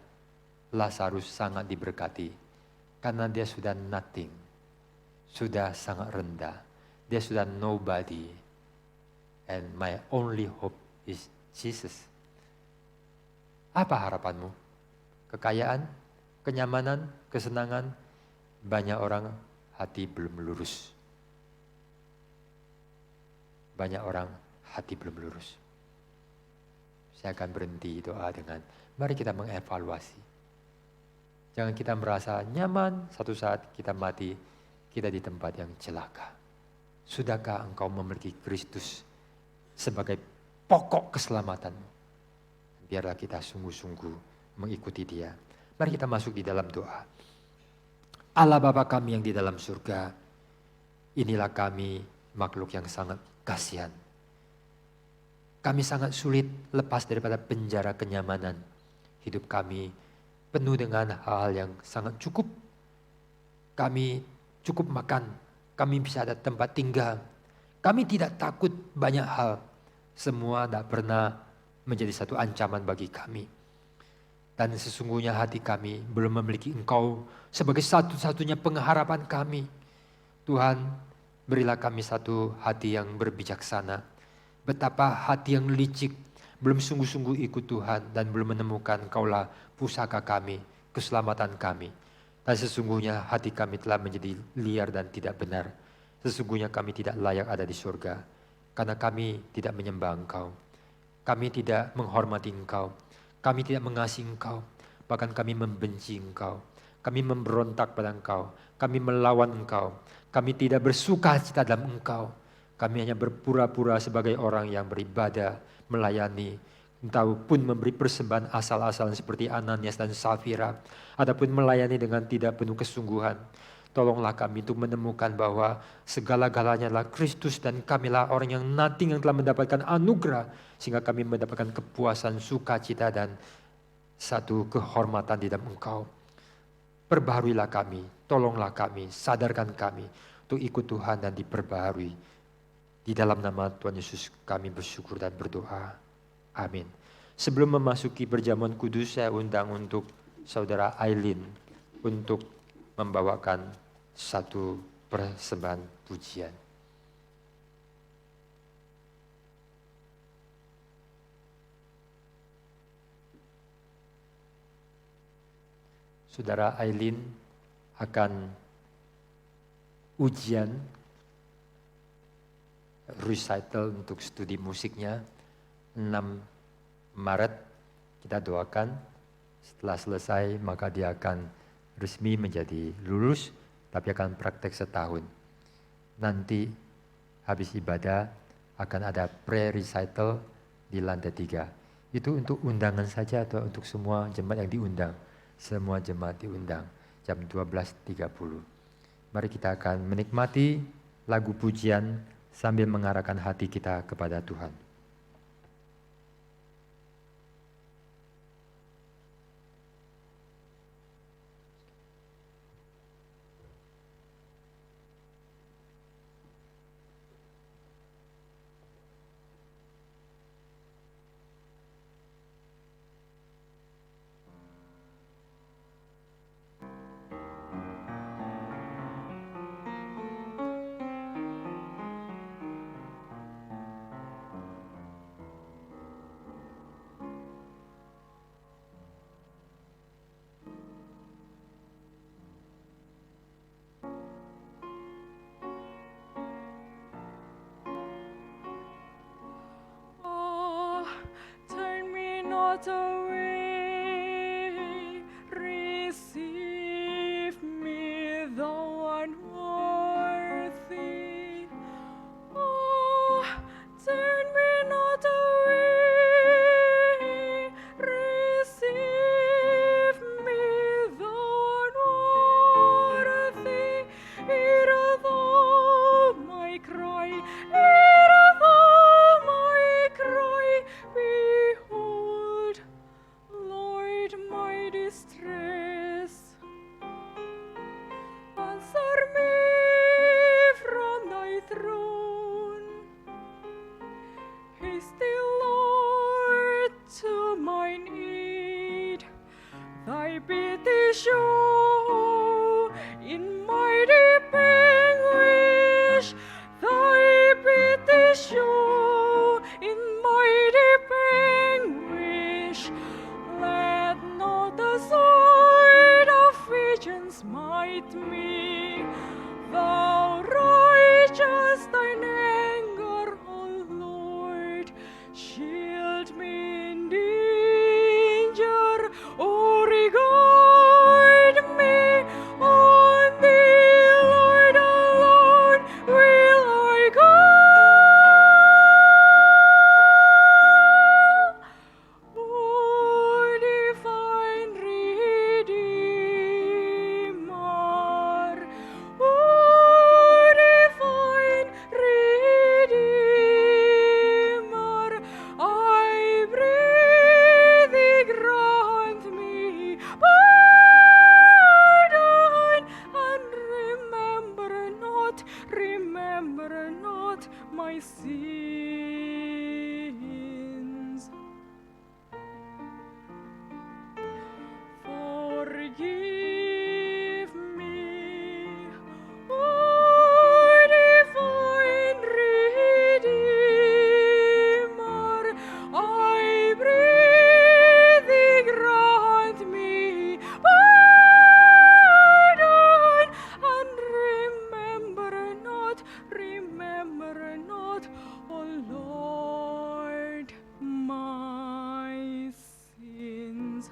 Speaker 6: Lazarus sangat diberkati karena dia sudah nothing, sudah sangat rendah. Dia sudah nobody. And my only hope is Jesus. Apa harapanmu? Kekayaan, kenyamanan, kesenangan? Banyak orang hati belum lurus. Banyak orang hati belum lurus. Saya akan berhenti doa dengan, mari kita mengevaluasi. Jangan kita merasa nyaman, satu saat kita mati, kita di tempat yang celaka. Sudahkah engkau memiliki Kristus sebagai pokok keselamatanmu? Biarlah kita sungguh-sungguh mengikuti Dia. Mari kita masuk di dalam doa. Allah Bapa kami yang di dalam surga, inilah kami makhluk yang sangat kasihan. Kami sangat sulit lepas daripada penjara kenyamanan. Hidup kami penuh dengan hal-hal yang sangat cukup. Kami cukup makan, kami bisa ada tempat tinggal. Kami tidak takut banyak hal. Semua tidak pernah menjadi satu ancaman bagi kami. Dan sesungguhnya hati kami belum memiliki Engkau sebagai satu-satunya pengharapan kami. Tuhan, berilah kami satu hati yang berbijaksana. Betapa hati yang licik, belum sungguh-sungguh ikut Tuhan dan belum menemukan Engkaulah pusaka kami, keselamatan kami. Dan sesungguhnya hati kami telah menjadi liar dan tidak benar. Sesungguhnya kami tidak layak ada di surga. Karena kami tidak menyembah Engkau. Kami tidak menghormati Engkau. Kami tidak mengasihi Engkau. Bahkan kami membenci Engkau. Kami memberontak pada Engkau. Kami melawan Engkau. Kami tidak bersuka cita dalam Engkau. Kami hanya berpura-pura sebagai orang yang beribadah, melayani, ataupun memberi persembahan asal-asalan seperti Ananias dan Safira. Adapun melayani dengan tidak penuh kesungguhan. Tolonglah kami untuk menemukan bahwa segala-galanya adalah Kristus dan kamilah orang yang nothing yang telah mendapatkan anugerah. Sehingga kami mendapatkan kepuasan, sukacita dan satu kehormatan di dalam Engkau. Perbaharuilah kami, tolonglah kami, sadarkan kami untuk ikut Tuhan dan diperbaharui. Di dalam nama Tuhan Yesus kami bersyukur dan berdoa. Amin. Sebelum memasuki perjamuan kudus, saya undang untuk Saudara Aileen untuk membawakan satu persembahan pujian. Saudara Aileen akan ujian recital untuk studi musiknya 6 Maret. Kita doakan setelah selesai maka dia akan resmi menjadi lulus, tapi akan praktek setahun. Nanti habis ibadah akan ada pre-recital di lantai 3. Itu untuk undangan saja atau untuk semua jemaat yang diundang? Semua jemaat diundang jam 12.30. Mari kita akan menikmati lagu pujian sambil mengarahkan hati kita kepada Tuhan.
Speaker 3: not away. Receive me, though unworthy. Oh, turn me not away. Receive me, though unworthy. Hear thou my cry, hear thou my cry. Behold, Lord, my distress. Answer me from thy throne. Hasty, Lord, to mine aid. Thy pity show in my deep anguish. Thy pity show in my deep anguish. Let not the sword of vengeance smite me. Thou righteous thine anger, O Lord, shield me in danger. O regard me, on thee, Lord, alone will I go. O divine Redeemer, O divine Redeemer, I pray thee grant me pardon and remember not my sins. Forgive me, O divine Redeemer, I pray thee grant me pardon and remember not, O Lord, my sins.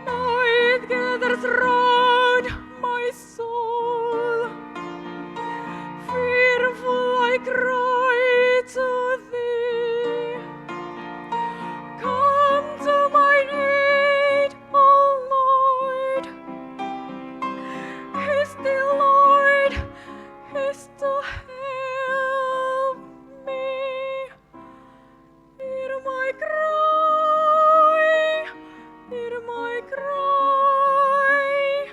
Speaker 3: Night gathers round my soul, fearful I cry to thee. Come to mine aid, O Lord. Hasty, Lord, haste to help me. Hear my cry, hear my cry.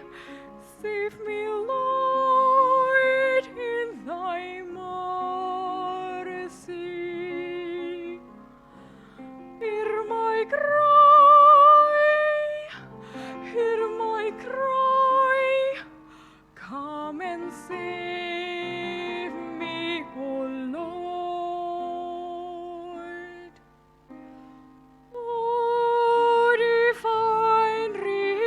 Speaker 3: Save me, Lord, in thy mercy. Hear my cry, hear my cry. Come and save me, O Lord. O divine Redeemer,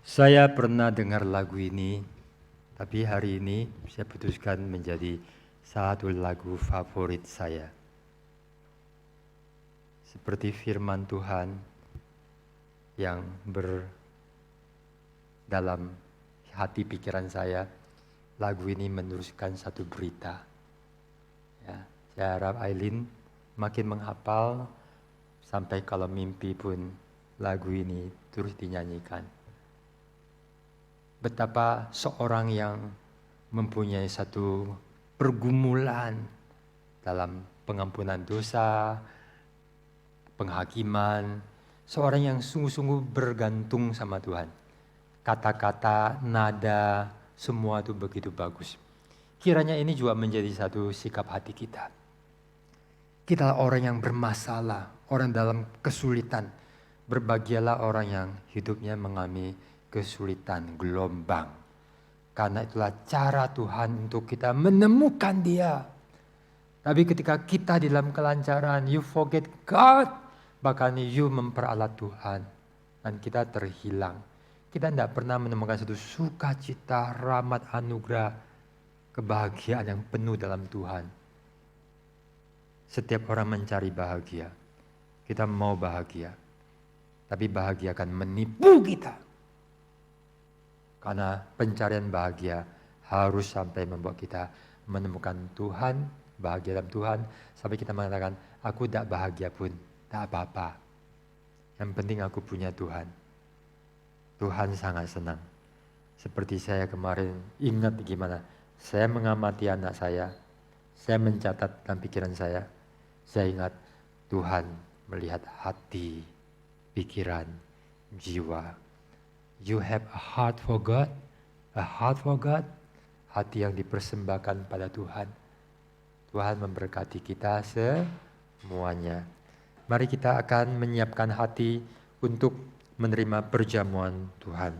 Speaker 6: Saya pernah dengar lagu ini, tapi hari ini saya putuskan menjadi satu lagu favorit saya. Seperti firman Tuhan yang dalam hati pikiran saya, lagu ini meneruskan satu berita. Ya, saya harap Aileen makin menghafal sampai kalau mimpi pun lagu ini terus dinyanyikan. Betapa seorang yang mempunyai satu pergumulan dalam pengampunan dosa, penghakiman, seorang yang sungguh-sungguh bergantung sama Tuhan. Kata-kata, nada, semua itu begitu bagus. Kiranya ini juga menjadi satu sikap hati kita. Kita orang yang bermasalah, orang dalam kesulitan. Berbahagialah orang yang hidupnya mengalami kesulitan, gelombang. Karena itulah cara Tuhan untuk kita menemukan Dia. Tapi ketika kita di dalam kelancaran, you forget God. Bahkan you memperalat Tuhan. Dan kita terhilang. Kita tidak pernah menemukan satu sukacita, rahmat, anugerah, kebahagiaan yang penuh dalam Tuhan. Setiap orang mencari bahagia. Kita mau bahagia. Tapi bahagia akan menipu kita. Karena pencarian bahagia harus sampai membuat kita menemukan Tuhan, bahagia dalam Tuhan. Sampai kita mengatakan, aku tidak bahagia pun, tak apa-apa. Yang penting aku punya Tuhan. Tuhan sangat senang. Seperti saya kemarin ingat gimana. Saya mengamati anak saya mencatat dalam pikiran saya ingat Tuhan melihat hati, pikiran, jiwa. You have a heart for God, a heart for God, hati yang dipersembahkan pada Tuhan. Tuhan memberkati kita semuanya. Mari kita akan menyiapkan hati untuk menerima perjamuan Tuhan.